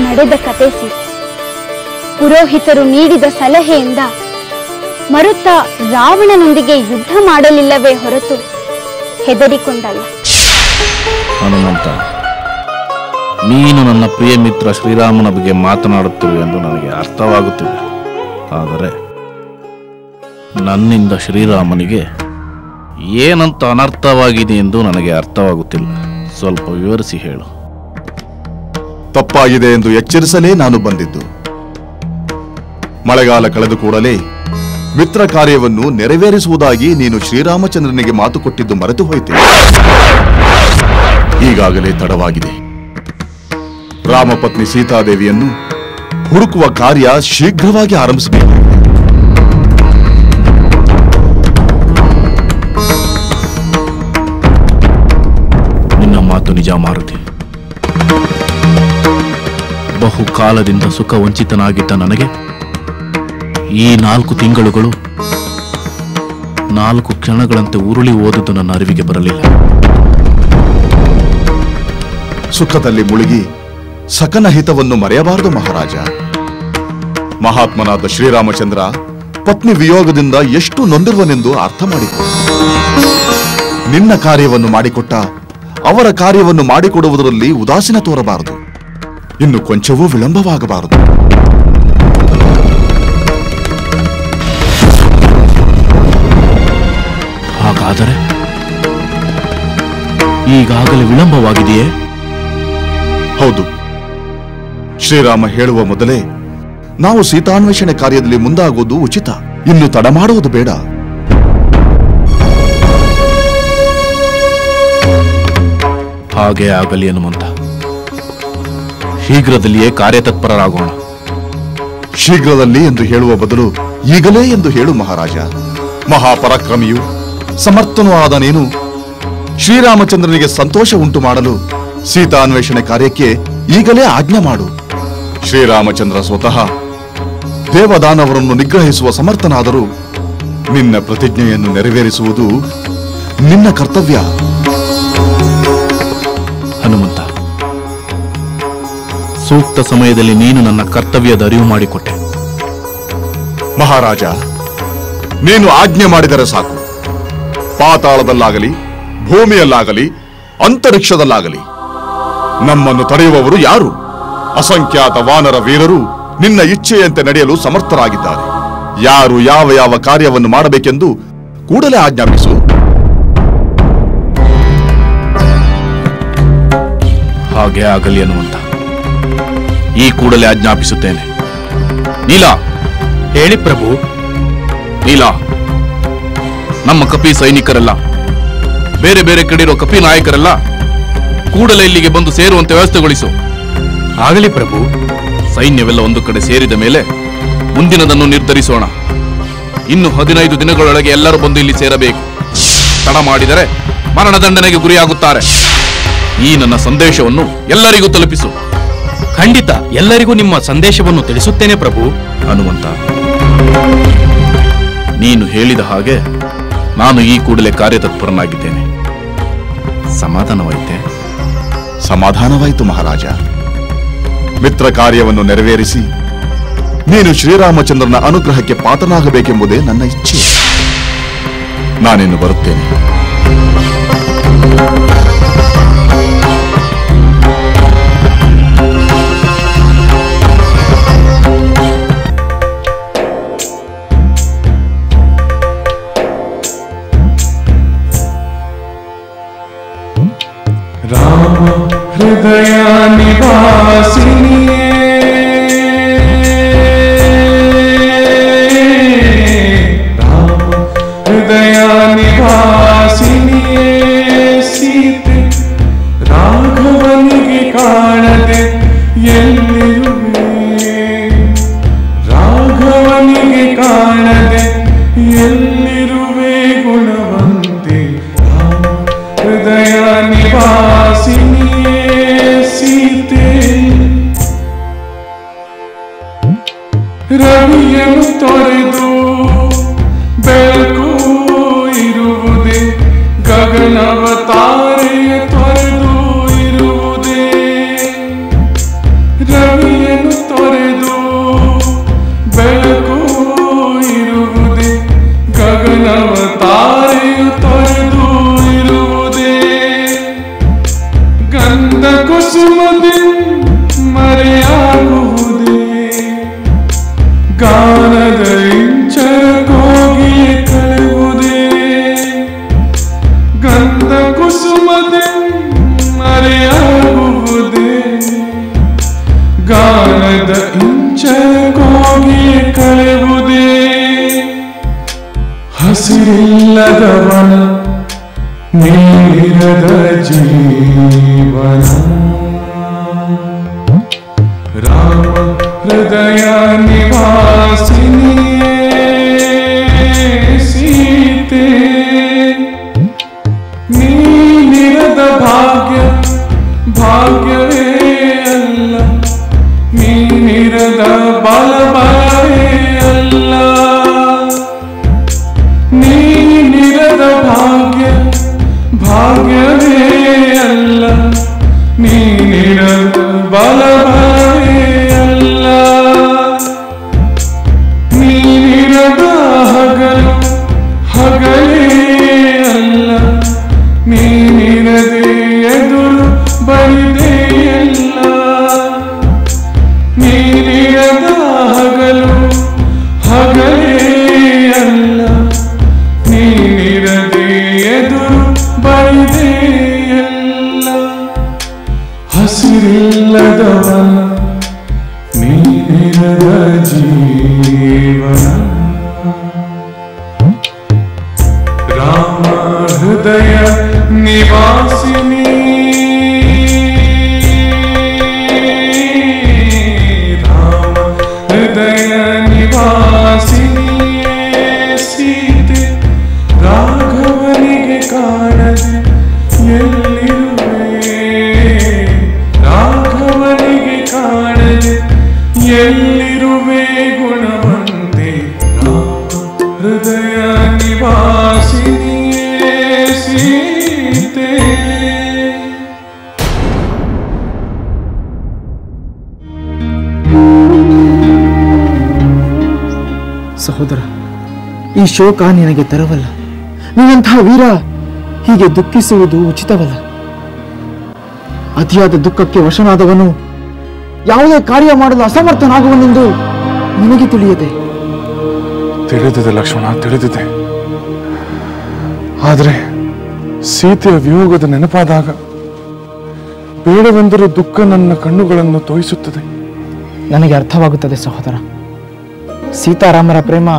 ನಡೆದ ಕತೆ ಸೀತೆ. ಪುರೋಹಿತರು ನೀಡಿದ ಸಲಹೆಯಿಂದ ಮರುತ್ತ ರಾವಣನೊಂದಿಗೆ ಯುದ್ಧ ಮಾಡಲಿಲ್ಲವೇ ಹೊರತು ಹೆದರಿಕೊಂಡಲ್ಲ. ಹನುಮಂತ, ನೀನು ನನ್ನ ಪ್ರಿಯ ಮಿತ್ರ ಶ್ರೀರಾಮನ ಬಗ್ಗೆ ಮಾತನಾಡುತ್ತಿರುವೆ ಎಂದು ನನಗೆ ಅರ್ಥವಾಗುತ್ತಿದೆ. ಆದರೆ ನನ್ನಿಂದ ಶ್ರೀರಾಮನಿಗೆ ಏನಂತ ಅನರ್ಥವಾಗಿದೆ ಎಂದು ನನಗೆ ಅರ್ಥವಾಗುತ್ತಿಲ್ಲ. ಸ್ವಲ್ಪ ವಿವರಿಸಿ ಹೇಳು. ತಪ್ಪಾಗಿದೆ ಎಂದು ಎಚ್ಚರಿಸಲೇ ನಾನು ಬಂದಿದ್ದು. ಮಳೆಗಾಲ ಕಳೆದು ಕೂಡಲೇ ಮಿತ್ರ ಕಾರ್ಯವನ್ನು ನೆರವೇರಿಸುವುದಾಗಿ ನೀನು ಶ್ರೀರಾಮಚಂದ್ರನಿಗೆ ಮಾತು ಕೊಟ್ಟಿದ್ದು ಮರೆತು ಹೋಯಿತೆ. ಈಗಾಗಲೇ ತಡವಾಗಿದೆ. ರಾಮಪತ್ನಿ ಸೀತಾದೇವಿಯನ್ನು ಹುಡುಕುವ ಕಾರ್ಯ ಶೀಘ್ರವಾಗಿ ಆರಂಭಿಸಬೇಕು. ನಿನ್ನ ಮಾತು ನಿಜ ಮಾರುತಿ. ಬಹುಕಾಲದಿಂದ ಸುಖ ವಂಚಿತನಾಗಿದ್ದ ನನಗೆ ಈ 4 ತಿಂಗಳುಗಳು 4 ಕ್ಷಣಗಳಂತೆ ಉರುಳಿ ಓದುವುದು ನನ್ನ ಅರಿವಿಗೆ ಬರಲಿಲ್ಲ. ಸುಖದಲ್ಲಿ ಮುಳುಗಿ ಸಕನ ಹಿತವನ್ನು ಮರೆಯಬಾರದು ಮಹಾರಾಜ. ಮಹಾತ್ಮನಾದ ಶ್ರೀರಾಮಚಂದ್ರ ಪತ್ನಿ ವಿಯೋಗದಿಂದ ಎಷ್ಟು ನೊಂದಿರುವನೆಂದು ಅರ್ಥ ಮಾಡಿಕೊ. ನಿನ್ನ ಕಾರ್ಯವನ್ನು ಮಾಡಿಕೊಟ್ಟ ಅವರ ಕಾರ್ಯವನ್ನು ಮಾಡಿಕೊಡುವುದರಲ್ಲಿ ಉದಾಸೀನ ತೋರಬಾರದು. ಇನ್ನು ಕೊಂಚವೂ ವಿಳಂಬವಾಗಬಾರದು. ಹಾಗಾದರೆ ಈಗಾಗಲೇ ವಿಳಂಬವಾಗಿದೆಯೇ? ಹೌದು. ಶ್ರೀರಾಮ ಹೇಳುವ ಮೊದಲೇ ನಾವು ಸೀತಾನ್ವೇಷಣೆ ಕಾರ್ಯದಲ್ಲಿ ಮುಂದಾಗುವುದು ಉಚಿತ. ಇನ್ನು ತಡ ಮಾಡುವುದು ಬೇಡ. ಹಾಗೆ ಆಗಲಿ ಹನುಮಂತ. ಶೀಘ್ರದಲ್ಲಿಯೇ ಕಾರ್ಯತತ್ಪರರಾಗೋಣ. ಶೀಘ್ರದಲ್ಲಿ ಎಂದು ಹೇಳುವ ಬದಲು ಈಗಲೇ ಎಂದು ಹೇಳು ಮಹಾರಾಜ. ಮಹಾಪರಾಕ್ರಮಿಯು ಸಮರ್ಥನೂ ಆದ ನೀನು ಶ್ರೀರಾಮಚಂದ್ರನಿಗೆ ಸಂತೋಷ ಉಂಟು ಮಾಡಲು ಸೀತಾನ್ವೇಷಣೆ ಕಾರ್ಯಕ್ಕೆ ಈಗಲೇ ಆಜ್ಞೆ ಮಾಡು. ಶ್ರೀರಾಮಚಂದ್ರ ಸ್ವತಃ ದೇವದಾನವರನ್ನು ನಿಗ್ರಹಿಸುವ ಸಮರ್ಥನಾದರೂ ನಿನ್ನ ಪ್ರತಿಜ್ಞೆಯನ್ನು ನೆರವೇರಿಸುವುದು ನಿನ್ನ ಕರ್ತವ್ಯ. ಹನುಮಂತ, ಸೂಕ್ತ ಸಮಯದಲ್ಲಿ ನೀನು ನನ್ನ ಕರ್ತವ್ಯದ ಅರಿವು ಮಾಡಿಕೊಟ್ಟೆ. ಮಹಾರಾಜ, ನೀನು ಆಜ್ಞೆ ಮಾಡಿದರೆ ಸಾಕು. ಪಾತಾಳದಲ್ಲಾಗಲಿ, ಭೂಮಿಯಲ್ಲಾಗಲಿ, ಅಂತರಿಕ್ಷದಲ್ಲಾಗಲಿ ನಮ್ಮನ್ನು ತಡೆಯುವವರು ಯಾರು? ಅಸಂಖ್ಯಾತ ವಾನರ ವೀರರು ನಿನ್ನ ಇಚ್ಛೆಯಂತೆ ನಡೆಯಲು ಸಮರ್ಥರಾಗಿದ್ದಾರೆ. ಯಾರು ಯಾವ ಯಾವ ಕಾರ್ಯವನ್ನು ಮಾಡಬೇಕೆಂದು ಕೂಡಲೇ ಆಜ್ಞಾಪಿಸು. ಹಾಗೆ ಆಗಲಿ ಹನುಮಂತ. ಈ ಕೂಡಲೇ ಆಜ್ಞಾಪಿಸುತ್ತೇನೆ. ನೀಲಾ, ಹೇಳಿ ಪ್ರಭು. ನೀಲಾ, ನಮ್ಮ ಕಪಿ ಸೈನಿಕರೆಲ್ಲ, ಬೇರೆ ಬೇರೆ ಕಡೆಯಿರೋ ಕಪಿ ನಾಯಕರೆಲ್ಲ ಕೂಡಲೇ ಇಲ್ಲಿಗೆ ಬಂದು ಸೇರುವಂತೆ ವ್ಯವಸ್ಥೆಗೊಳಿಸು. ಆಗಲಿ ಪ್ರಭು. ಸೈನ್ಯವೆಲ್ಲ ಒಂದು ಕಡೆ ಸೇರಿದ ಮೇಲೆ ಮುಂದಿನದನ್ನು ನಿರ್ಧರಿಸೋಣ. ಇನ್ನು 15 ದಿನಗಳೊಳಗೆ ಎಲ್ಲರೂ ಬಂದು ಇಲ್ಲಿ ಸೇರಬೇಕು. ತಡ ಮಾಡಿದರೆ ಮರಣದಂಡನೆಗೆ ಗುರಿಯಾಗುತ್ತಾರೆ. ಈ ನನ್ನ ಸಂದೇಶವನ್ನು ಎಲ್ಲರಿಗೂ ತಲುಪಿಸು. ಖಂಡಿತ ಎಲ್ಲರಿಗೂ ನಿಮ್ಮ ಸಂದೇಶವನ್ನು ತಿಳಿಸುತ್ತೇನೆ ಪ್ರಭು. ಹನುಮಂತ, ನೀನು ಹೇಳಿದ ಹಾಗೆ ನಾನು ಈ ಕೂಡಲೇ ಕಾರ್ಯತತ್ಪರನಾಗಿದ್ದೇನೆ. ಸಮಾಧಾನವಾಯಿತೆ? ಸಮಾಧಾನವಾಯಿತು ಮಹಾರಾಜ. ಮಿತ್ರ ಕಾರ್ಯವನ್ನು ನೆರವೇರಿಸಿ ನೀನು ಶ್ರೀರಾಮಚಂದ್ರನ ಅನುಗ್ರಹಕ್ಕೆ ಪಾತ್ರನಾಗಬೇಕೆಂಬುದೇ ನನ್ನ ಇಚ್ಛೆ. ನಾನಿನ್ನು ಬರುತ್ತೇನೆ. ರಾಮ ಹೃದಯ ನಿವಾಸಿನಿಯೇ, ರಾಮ ಹೃದಯ ನಿವಾಸಿನಿಯೇ ಸೀತೆ, ರಾಘವನಿಗೆ ಕಾಣದೆ ಎಲ್ಲಿರುವೆ, ರಾಘವನಿಗೆ ಕಾಣದೆ ಎಲ್ಲಿರುವೆ ಗುಣವಂತೆ, ರಾಮ ಹೃದಯ ನಿವಾಸಿನಿಯೇ ಸೀತೆ. ರವಿಯನ್ನು ತೊರೆದು ಬೆಳಕು ಹಸಿರಿಲ್ಲದವನ ನೀರದ ಜೀವನ ರಾಮ ಹೃದಯ ನಿವಾಸಿನಿಯೇ ಸೀತೆ ನೀನಿರದ ಭಾಗ್ಯ ಭಾಗ್ಯವೇ ಅಲ್ಲ ನೀನಿರದ ಬಲವೇ ಅಲ್ಲ ನೀನಿರದ ಭಾಗ್ಯ ಭಾಗ್ಯವೇ ಅಲ್ಲ ನೀನಿರದ ಬಲವೇ ಅಲ್ಲ ನೀನಿರದ ಹಗಲು ಹಗಲೇ ಅಲ್ಲ ನೀನಿರದೆ ಎದುರು ಬರಿದೆಯಲ್ಲ ನೀನಿರದ ಹಗಲು ಹಗಲೇ ಅಲ್ಲ ನೀನಿರದೆ ಎದುರು ಬರಿದೆಯಲ್ಲ ಹಸಿರಿಲ್ಲದವನ ನೀನಿರದ ಜೀವನ ರಾಮ ಹೃದಯ ನಿವಾಸಿನಿ ರಾಮ ಹೃದಯ ನಿವಾಸಿನಿಯೇ ಸೀತೆ ರಾಘವನಿಗೆ ಕಾಣದೆ ಎಲ್ಲಿರುವೆ ರಾಘವನಿಗೆ ಕಾಣದೆ ಎಲ್ಲಿರುವೆ ಗುಣವಂತೆ ರಾಮ ಹೃದಯ ನಿವಾಸಿನಿಯೇ ಸೀತೆ ಸಹೋದರ, ಈ ಶೋಕ ನಿನಗೆ ತರವಲ್ಲ. ನೀನಂತಹ ವೀರ ಹೀಗೆ ದುಃಖಿಸುವುದು ಉಚಿತವಲ್ಲ. ಅತಿಯಾದ ದುಃಖಕ್ಕೆ ವಶನಾದವನು ಯಾವುದೇ ಕಾರ್ಯ ಮಾಡಲು ಅಸಮರ್ಥನಾಗುವನೆಂದು ನಿನಗೆ ತಿಳಿಯದೆ. ತಿಳಿದಿದೆ ಲಕ್ಷ್ಮಣ, ತಿಳಿದಿದೆ. ಆದರೆ ಸೀತೆಯ ವಿಯೋಗದ ನೆನಪಾದಾಗ ಬೇಡವೆಂದರೂ ದುಃಖ ನನ್ನ ಕಣ್ಣುಗಳನ್ನು ತೋಯಿಸುತ್ತದೆ. ನನಗೆ ಅರ್ಥವಾಗುತ್ತದೆ ಸಹೋದರ. ಸೀತಾರಾಮರ ಪ್ರೇಮ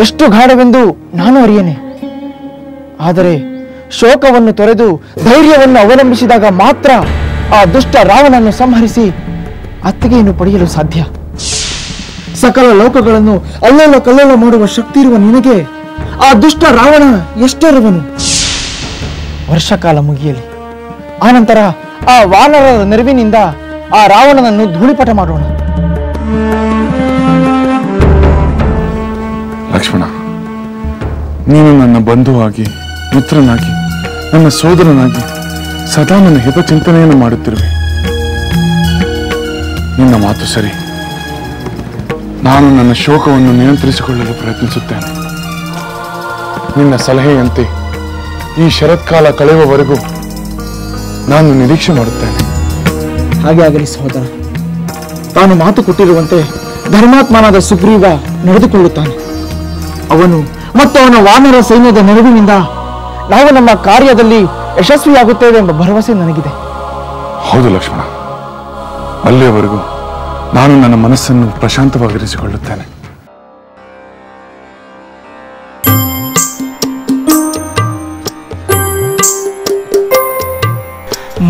ಎಷ್ಟು ಗಾಢವೆಂದು ನಾನು ಅರಿಯೇನೆ. ಆದರೆ ಶೋಕವನ್ನು ತೊರೆದು ಧೈರ್ಯವನ್ನು ಅವಲಂಬಿಸಿದಾಗ ಮಾತ್ರ ಆ ದುಷ್ಟ ರಾವಣನನ್ನು ಸಂಹರಿಸಿ ಅತ್ತಿಗೆಯನ್ನು ಪಡೆಯಲು ಸಾಧ್ಯ. ಸಕಲ ಲೋಕಗಳನ್ನು ಅಲ್ಲೋಲ ಕಲ್ಲೋಲ ಮಾಡುವ ಶಕ್ತಿ ಇರುವ ನಿನಗೆ ಆ ದುಷ್ಟ ರಾವಣ ಎಷ್ಟರವನು? ವರ್ಷಕಾಲ ಮುಗಿಯಲಿ, ಆನಂತರ ಆ ವಾನರರ ನೆರವಿನಿಂದ ಆ ರಾವಣನನ್ನು ಧೂಳಿಪಟ ಮಾಡೋಣ. ಲಕ್ಷ್ಮಣ, ನೀನು ನನ್ನ ಬಂಧುವಾಗಿ, ಮಿತ್ರನಾಗಿ, ನನ್ನ ಸೋದರನಾಗಿ ಸದಾ ನನ್ನ ಹಿತ ಚಿಂತನೆಯನ್ನು ಮಾಡುತ್ತಿರುವೆ. ನಿನ್ನ ಮಾತು ಸರಿ. ನಾನು ನನ್ನ ಶೋಕವನ್ನು ನಿಯಂತ್ರಿಸಿಕೊಳ್ಳಲು ಪ್ರಯತ್ನಿಸುತ್ತೇನೆ. ನಿನ್ನ ಸಲಹೆಯಂತೆ ಈ ಶರತ್ಕಾಲ ಕಳೆಯುವವರೆಗೂ ನಾನು ನಿರೀಕ್ಷೆ ಮಾಡುತ್ತೇನೆ. ಹಾಗೆ ಆಗಲಿ ಸಹೋದರ. ತಾನು ಮಾತು ಕೊಟ್ಟಿರುವಂತೆ ಧರ್ಮಾತ್ಮನಾದ ಸುಗ್ರೀವ ನಡೆದುಕೊಳ್ಳುತ್ತಾನೆ. ಅವನು ಮತ್ತು ಅವನ ವಾನರ ಸೈನ್ಯದ ನೆರವಿನಿಂದ ನಾವು ನಮ್ಮ ಕಾರ್ಯದಲ್ಲಿ ಯಶಸ್ವಿಯಾಗುತ್ತೇವೆ ಎಂಬ ಭರವಸೆ ನನಗಿದೆ. ಹೌದು ಲಕ್ಷ್ಮಣ, ಅಲ್ಲಿಯವರೆಗೂ ನಾನು ನನ್ನ ಮನಸ್ಸನ್ನು ಪ್ರಶಾಂತವಾಗಿರಿಸಿಕೊಳ್ಳುತ್ತೇನೆ.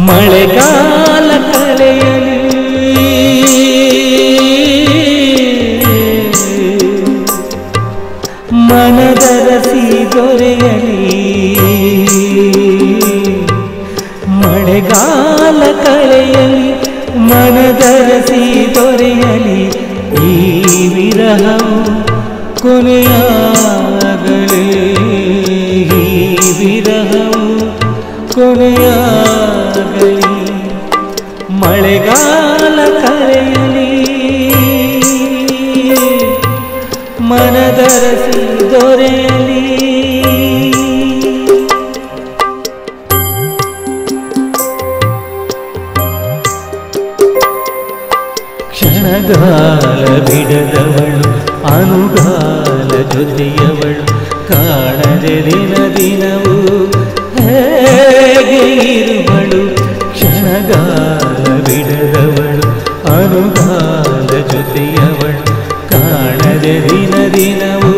ಮಳೆಗಾಲ ಕಳೆಯಲಿ ಮನದರಸಿ ದೊರೆಯಲಿ ಮಳೆಗಾಲ ಕಳೆಯಲಿ ಮನದರಸಿ ದೊರೆಯಲಿ ಈ ವಿರಹವು ಕೊನೆಯಾಗಲಿ ಈ ವಿರಹವು ಕೊನೆಯಾಗಲಿ ಮಳೆಗಾಲ ಕಳೆಯಲಿ ಮನದರಸಿ ದೊರೆಯಲಿ ಕ್ಷಣಗಾಲ ಬಿಡದವಳು ಅನುಗಾಲ ಜೊತೆಯವಳು ಕಾಣದೆ ದಿನ ದಿನವೂ ಹೇಗೆ ಇರುವಳು ಕ್ಷಣಗಾಲ ಬಿಡದವಳು ಅನುಗಾಲ ಜೊತೆಯವಳು ಕಾಣದೆ ದಿನ ದಿನವೂ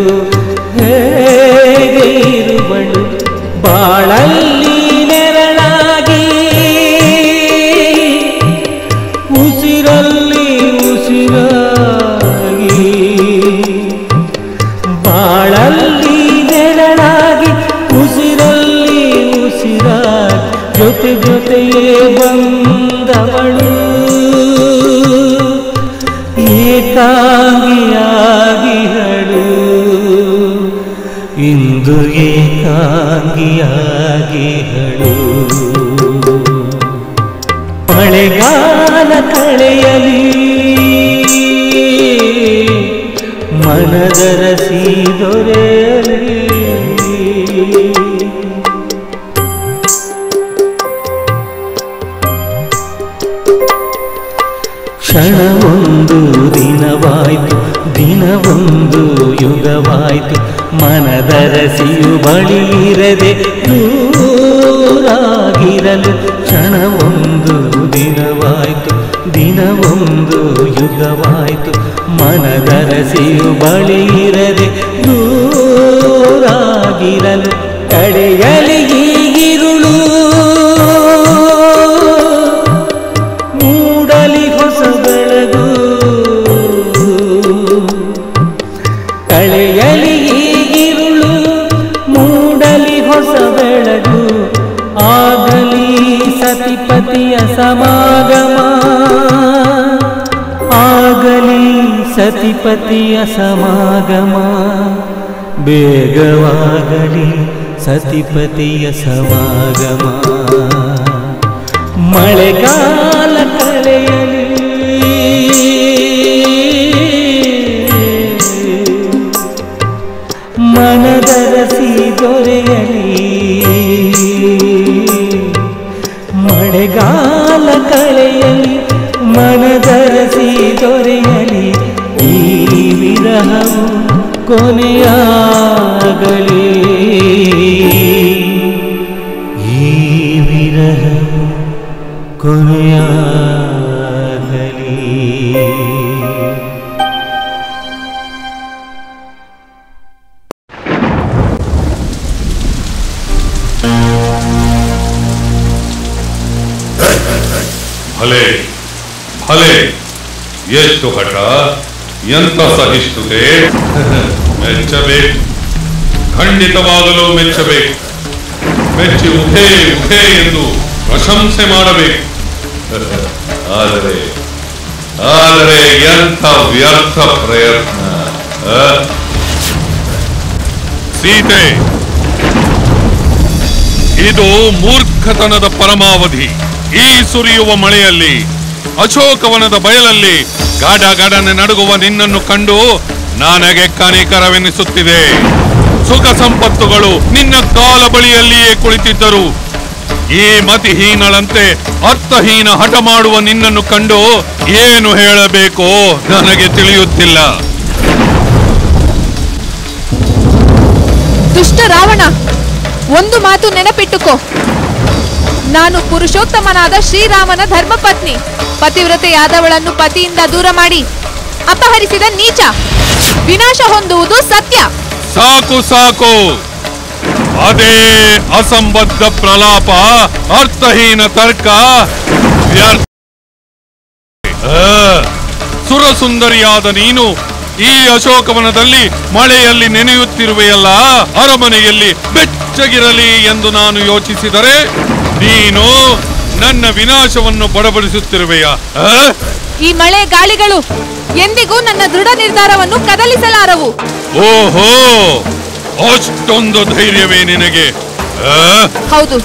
ಹೇಗೆ ಬಾಳಲ್ಲಿ ನೆರಳಾಗಿ ಉಸಿರಲ್ಲಿ ಉಸಿರಾಗಿ ಬಾಳಲ್ಲಿ ನೆರಳಾಗಿ ಉಸಿರಲ್ಲಿ ಉಸಿರಾಗಿ ಜೊತೆ ಜೊತೆಯೇ ಬಂದವಳು ಏಕಾಂಗಿಯಾಗಿಹಳು ಇಂದು ಏಕಾಂಗಿಯಾಗಿಹಳು ಮಳೆಗಾಲ ಕಳೆಯಲಿ ಮನದರಸಿ ದೊರೆಯಲಿ ಕ್ಷಣವೊಂದು ದಿನವಾಯ್ತು ದಿನವೊಂದು ಯುಗವಾಯ್ತು ಮನದರಸಿಯು ಬಳಿಯಿರದೆ ದೂರಾಗಿರಲು ಕ್ಷಣವೊಂದು ದಿನವಾಯ್ತು ದಿನವೊಂದು ಯುಗವಾಯ್ತು ಮನದರಸಿಯು ಬಳಿಯಿರದೆ ದೂರಾಗಿರಲು ಕಡೆಯಲಿ ಈಗಿರುಳು ಮೂಡಲಿ ಹೊಸ ಬೆಳಗು ಕಳೆಯಲಿ ಈಗಿರುಳು ಮೂಡಲಿ ಹೊಸ ಬೆಳಗು ಆಗಲಿ ಸತಿಪತಿಯ ಸಮಾಗಮ ಆಗಲಿ ಸತಿಪತಿಯ ಸಮಾಗಮ ಬೇಗವಾಗಲಿ ಸತಿಪತಿಯ ಸಮಾಗಮ ಮಳೆಗಾಲ ಕಳೆಯಲಿ ಮನದರಸಿ ದೊರೆಯಲಿ ಮಳೆಗಾಲ ಕಳೆಯಲಿ ಮನದರಸಿ ದೊರೆಯಲಿ ಈ ವಿರಹವು ಕೊನೆಯಾಗಲಿ ಈ ವಿರಹವು ಕೊನೆಯಾಗಲಿ ಭಲೆ ಭಲೆ ಎಷ್ಟು ಹಠ ಎಂತ ಸಹಿಷ್ಣುತೆ ಮೆಚ್ಚಬೇಕು ಖಂಡಿತವಾಗಲೂ ಮೆಚ್ಚಬೇಕು ಮೆಚ್ಚಿ ಉಹೇ ಉಹೇ ಎಂದು ಪ್ರಶಂಸೆ ಮಾಡಬೇಕು ಆದರೆ ಆದರೆ ಎಂಥ ವ್ಯರ್ಥ ಪ್ರಯತ್ನ ಸೀತೆ ಇದು ಮೂರ್ಖತನದ ಪರಮಾವಧಿ ಈ ಸುರಿಯುವ ಮಳೆಯಲ್ಲಿ ಅಶೋಕವನದ ಬಯಲಲ್ಲಿ ಗಾಢ ಗಾಢನೆ ನಡುಗುವ ನಿನ್ನನ್ನು ಕಂಡು ನನಗೆ ಕನಿಕರವೆನಿಸುತ್ತಿದೆ ಸುಖ ಸಂಪತ್ತುಗಳು ನಿನ್ನ ಕಾಲ ಬಳಿಯಲ್ಲಿಯೇ ಕುಳಿತಿದ್ದರು ಈ ಮತಿಹೀನಳಂತೆ ಅರ್ಥಹೀನ ಹಠ ಮಾಡುವ ನಿನ್ನನ್ನು ಕಂಡು ಏನು ಹೇಳಬೇಕೋ ನನಗೆ ತಿಳಿಯುತ್ತಿಲ್ಲ ದುಷ್ಟ ರಾವಣ, ಒಂದು ಮಾತು ನೆನಪಿಟ್ಟುಕೋ. ನಾನು ಪುರುಷೋತ್ತಮನಾದ ಶ್ರೀರಾಮನ ಧರ್ಮಪತ್ನಿ. ಪತಿವ್ರತೆಯಾದವಳನ್ನು ಪತಿಯಿಂದ ದೂರ ಮಾಡಿ ಅಪಹರಿಸಿದ ನೀಚ. ವಿನಾಶ ಹೊಂದುವುದು ಸತ್ಯ. ಸಾಕು ಸಾಕು, ಅದೇ ಅಸಂಬದ್ಧ ಪ್ರಲಾಪ, ಅರ್ಥಹೀನ ತರ್ಕ. ಸುರಸುಂದರಿಯಾದ ನೀನು ಈ ಅಶೋಕವನದಲ್ಲಿ ಮಳೆಯಲ್ಲಿ ನೆನೆಯುತ್ತಿರುವೆಯಲ್ಲ, ಅರಮನೆಯಲ್ಲಿ ಬೆಚ್ಚಗಿರಲಿ ಎಂದು ನಾನು ಯೋಚಿಸಿದರೆ ನೀನು ನನ್ನ ವಿನಾಶವನ್ನು ಬಡಬಡಿಸುತ್ತಿರುವೆಯ. ಈ ಮಳೆ ಗಾಳಿಗಳು ಎಂದಿಗೂ ನನ್ನ ದೃಢ ನಿರ್ಧಾರವನ್ನು ಕದಲಿಸಲಾರವು. ಓಹೋ, ಅಷ್ಟೊಂದು ಧೈರ್ಯವೇ ನಿನಗೆ? ಹೌದು,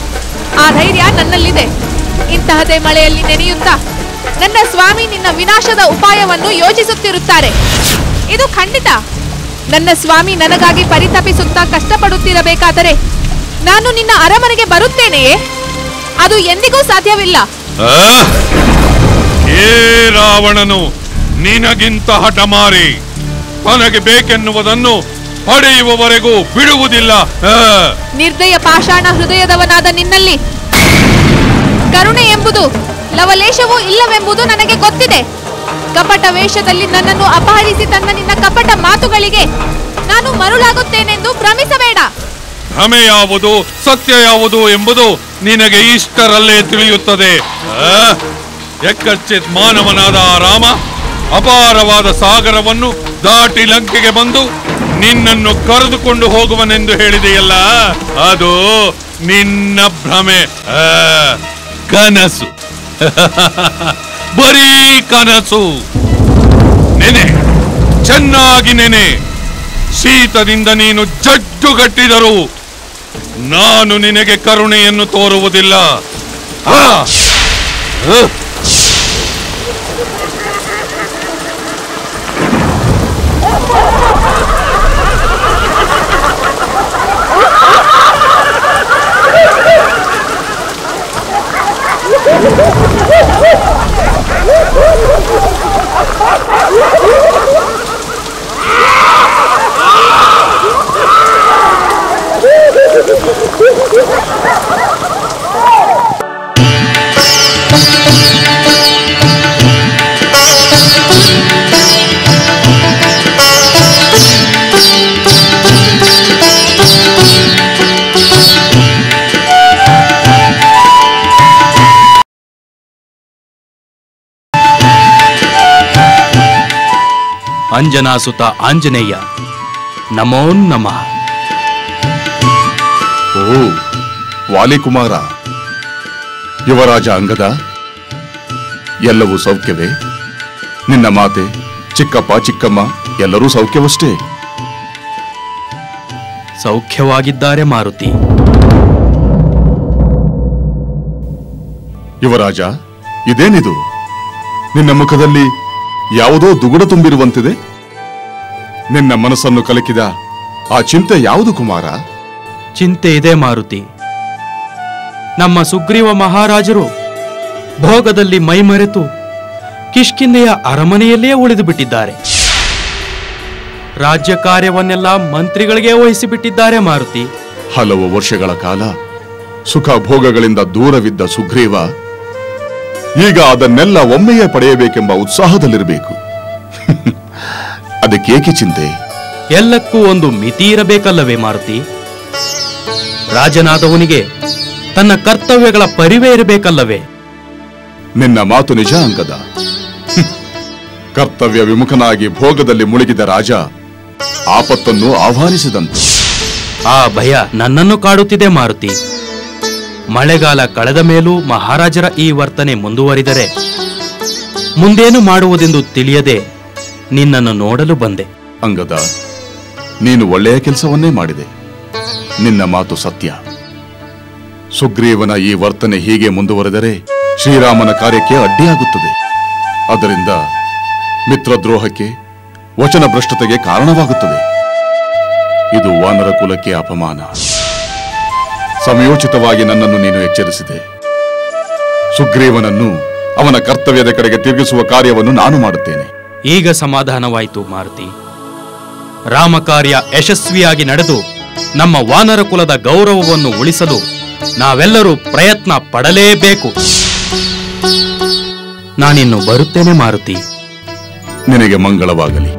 ಆ ಧೈರ್ಯ ನನ್ನಲ್ಲಿದೆ. ಇಂತಹದೇ ಮಳೆಯಲ್ಲಿ ನೆನೆಯುತ್ತಾ ನನ್ನ ಸ್ವಾಮಿ ನಿನ್ನ ವಿನಾಶದ ಉಪಾಯವನ್ನು ಯೋಚಿಸುತ್ತಿರುತ್ತಾರೆ. ಇದು ಖಂಡಿತ. ನನ್ನ ಸ್ವಾಮಿ ನನಗಾಗಿ ಪರಿತಪಿಸುತ್ತಾ ಕಷ್ಟಪಡುತ್ತಿರಬೇಕಾದರೆ ನಾನು ನಿನ್ನ ಅರಮನೆಗೆ ಬರುತ್ತೇನೆಯೇ? ಅದು ಎಂದಿಗೂ ಸಾಧ್ಯವಿಲ್ಲ. ಏ ರಾವಣನು ನಿನಗಿಂತ ಹಠಮಾರಿ, ತನಗೆ ಬೇಕೆನ್ನುವುದನ್ನು ಪಡೆಯುವವರೆಗೂ ಬಿಡುವುದಿಲ್ಲ. ನಿರ್ದಯ ಪಾಷಾಣ ಹೃದಯದವನಾದ ನಿನ್ನಲ್ಲಿ ಕರುಣೆ ಎಂಬುದು ಲವಲೇಶವೂ ಇಲ್ಲವೆಂಬುದು ನನಗೆ ಗೊತ್ತಿದೆ. ಕಪಟ ವೇಷದಲ್ಲಿ ನನ್ನನ್ನು ಅಪಹರಿಸಿ ತನ್ನ ನಿನ್ನ ಕಪಟ ಮಾತುಗಳಿಗೆ ನಾನು ಮರುಳಾಗುತ್ತೇನೆಂದು ಭ್ರಮಿಸಬೇಡ. ಭ್ರಮೆ ಯಾವುದು ಸತ್ಯ ಯಾವುದು ಎಂಬುದು ನಿನಗೆ ಇಷ್ಟರಲ್ಲೇ ತಿಳಿಯುತ್ತದೆ. ಎಕ್ಕಚ್ಚಿತ್ ಮಾನವನಾದ ಆ ರಾಮ ಅಪಾರವಾದ ಸಾಗರವನ್ನು ದಾಟಿ ಲಂಕೆಗೆ ಬಂದು ನಿನ್ನನ್ನು ಕರೆದುಕೊಂಡು ಹೋಗುವನೆಂದು ಹೇಳಿದೆಯಲ್ಲ, ಅದು ನಿನ್ನ ಭ್ರಮೆ, ಕನಸು. ಬರೀ ಕನಸು. ನೆನೆ, ಚೆನ್ನಾಗಿ ನೆನೆ. ಶೀತದಿಂದ ನೀನು ಜಡ್ಡುಗಟ್ಟಿದರೂ ನಾನು ನಿನಗೆ ಕರುಣೆಯನ್ನು ತೋರುವುದಿಲ್ಲ. ಅಂಜನಾಸುತ ಆಂಜನೇಯ ನಮೋ ನಮಃ. ಓ ವಾಲಿಕುಮಾರ, ಯುವರಾಜ ಅಂಗದ, ಎಲ್ಲವೂ ಸೌಖ್ಯವೇ? ನಿನ್ನ ಮಾತೆ, ಚಿಕ್ಕಪ್ಪ ಚಿಕ್ಕಮ್ಮ ಎಲ್ಲರೂ ಸೌಖ್ಯವಷ್ಟೇ? ಸೌಖ್ಯವಾಗಿದ್ದಾರೆ ಮಾರುತಿ. ಯುವರಾಜ, ಇದೇನಿದು? ನಿನ್ನ ಮುಖದಲ್ಲಿ ಯಾವುದೋ ದುಗುಡ ತುಂಬಿರುವಂತಿದೆ. ನಿನ್ನ ಮನಸ್ಸನ್ನು ಕಲಕಿದ ಆ ಚಿಂತೆ ಯಾವುದು ಕುಮಾರ? ಚಿಂತೆ ಇದೆ ಮಾರುತಿ. ನಮ್ಮ ಸುಗ್ರೀವ ಮಹಾರಾಜರು ಭೋಗದಲ್ಲಿ ಮೈಮರೆತು ಕಿಷ್ಕಿಂಧೆಯ ಅರಮನೆಯಲ್ಲೇ ಉಳಿದು ಬಿಟ್ಟಿದ್ದಾರೆ. ರಾಜ್ಯ ಕಾರ್ಯವನ್ನೆಲ್ಲ ಮಂತ್ರಿಗಳಿಗೆ ವಹಿಸಿಬಿಟ್ಟಿದ್ದಾರೆ ಮಾರುತಿ. ಹಲವು ವರ್ಷಗಳ ಕಾಲ ಸುಖ ಭೋಗಗಳಿಂದ ದೂರವಿದ್ದ ಸುಗ್ರೀವ ಈಗ ಅದನ್ನೆಲ್ಲ ಒಮ್ಮೆಯೇ ಪಡೆಯಬೇಕೆಂಬ ಉತ್ಸಾಹದಲ್ಲಿರಬೇಕು. ಅದಕ್ಕೇಕೆ ಚಿಂತೆ? ಎಲ್ಲಕ್ಕೂ ಒಂದು ಮಿತಿ ಇರಬೇಕಲ್ಲವೇ ಮಾರುತಿ? ರಾಜನಾದವನಿಗೆ ತನ್ನ ಕರ್ತವ್ಯಗಳ ಪರಿವೇ ಇರಬೇಕಲ್ಲವೇ? ನಿನ್ನ ಮಾತು ನಿಜ ಅಂಗದ. ಕರ್ತವ್ಯ ವಿಮುಖನಾಗಿ ಭೋಗದಲ್ಲಿ ಮುಳುಗಿದ ರಾಜ ಆಪತ್ತನ್ನು ಆಹ್ವಾನಿಸಿದಂತೆ. ಆ ಭಯ ನನ್ನನ್ನು ಕಾಡುತ್ತಿದೆ ಮಾರುತಿ. ಮಳೆಗಾಲ ಕಳೆದ ಮೇಲೂ ಮಹಾರಾಜರ ಈ ವರ್ತನೆ ಮುಂದುವರಿದರೆ ಮುಂದೇನು ಮಾಡುವುದೆಂದು ತಿಳಿಯದೆ ನಿನ್ನನ್ನು ನೋಡಲು ಬಂದೆ. ಅಂಗದ, ನೀನು ಒಳ್ಳೆಯ ಕೆಲಸವನ್ನೇ ಮಾಡಿದೆ. ನಿನ್ನ ಮಾತು ಸತ್ಯ. ಸುಗ್ರೀವನ ಈ ವರ್ತನೆ ಹೀಗೆ ಮುಂದುವರೆದರೆ ಶ್ರೀರಾಮನ ಕಾರ್ಯಕ್ಕೆ ಅಡ್ಡಿಯಾಗುತ್ತದೆ. ಅದರಿಂದ ಮಿತ್ರದ್ರೋಹಕ್ಕೆ, ವಚನ ಭ್ರಷ್ಟತೆಗೆ ಕಾರಣವಾಗುತ್ತದೆ. ಇದು ವಾನರ ಕುಲಕ್ಕೆ ಅಪಮಾನ. ಸಮಯೋಚಿತವಾಗಿ ನನ್ನನ್ನು ನೀನು ಎಚ್ಚರಿಸಿದೆ. ಸುಗ್ರೀವನನ್ನು ಅವನ ಕರ್ತವ್ಯದ ಕಡೆಗೆ ತಿರುಗಿಸುವ ಕಾರ್ಯವನ್ನು ನಾನು ಮಾಡುತ್ತೇನೆ. ಈಗ ಸಮಾಧಾನವಾಯಿತು ಮಾರುತಿ. ರಾಮ ಕಾರ್ಯ ಯಶಸ್ವಿಯಾಗಿ ನಡೆದು ನಮ್ಮ ವಾನರ ಕುಲದ ಗೌರವವನ್ನು ಉಳಿಸಲು ನಾವೆಲ್ಲರೂ ಪ್ರಯತ್ನ ಪಡಲೇಬೇಕು. ನಾನಿನ್ನು ಬರುತ್ತೇನೆ ಮಾರುತಿ. ನಿನಗೆ ಮಂಗಳವಾಗಲಿ.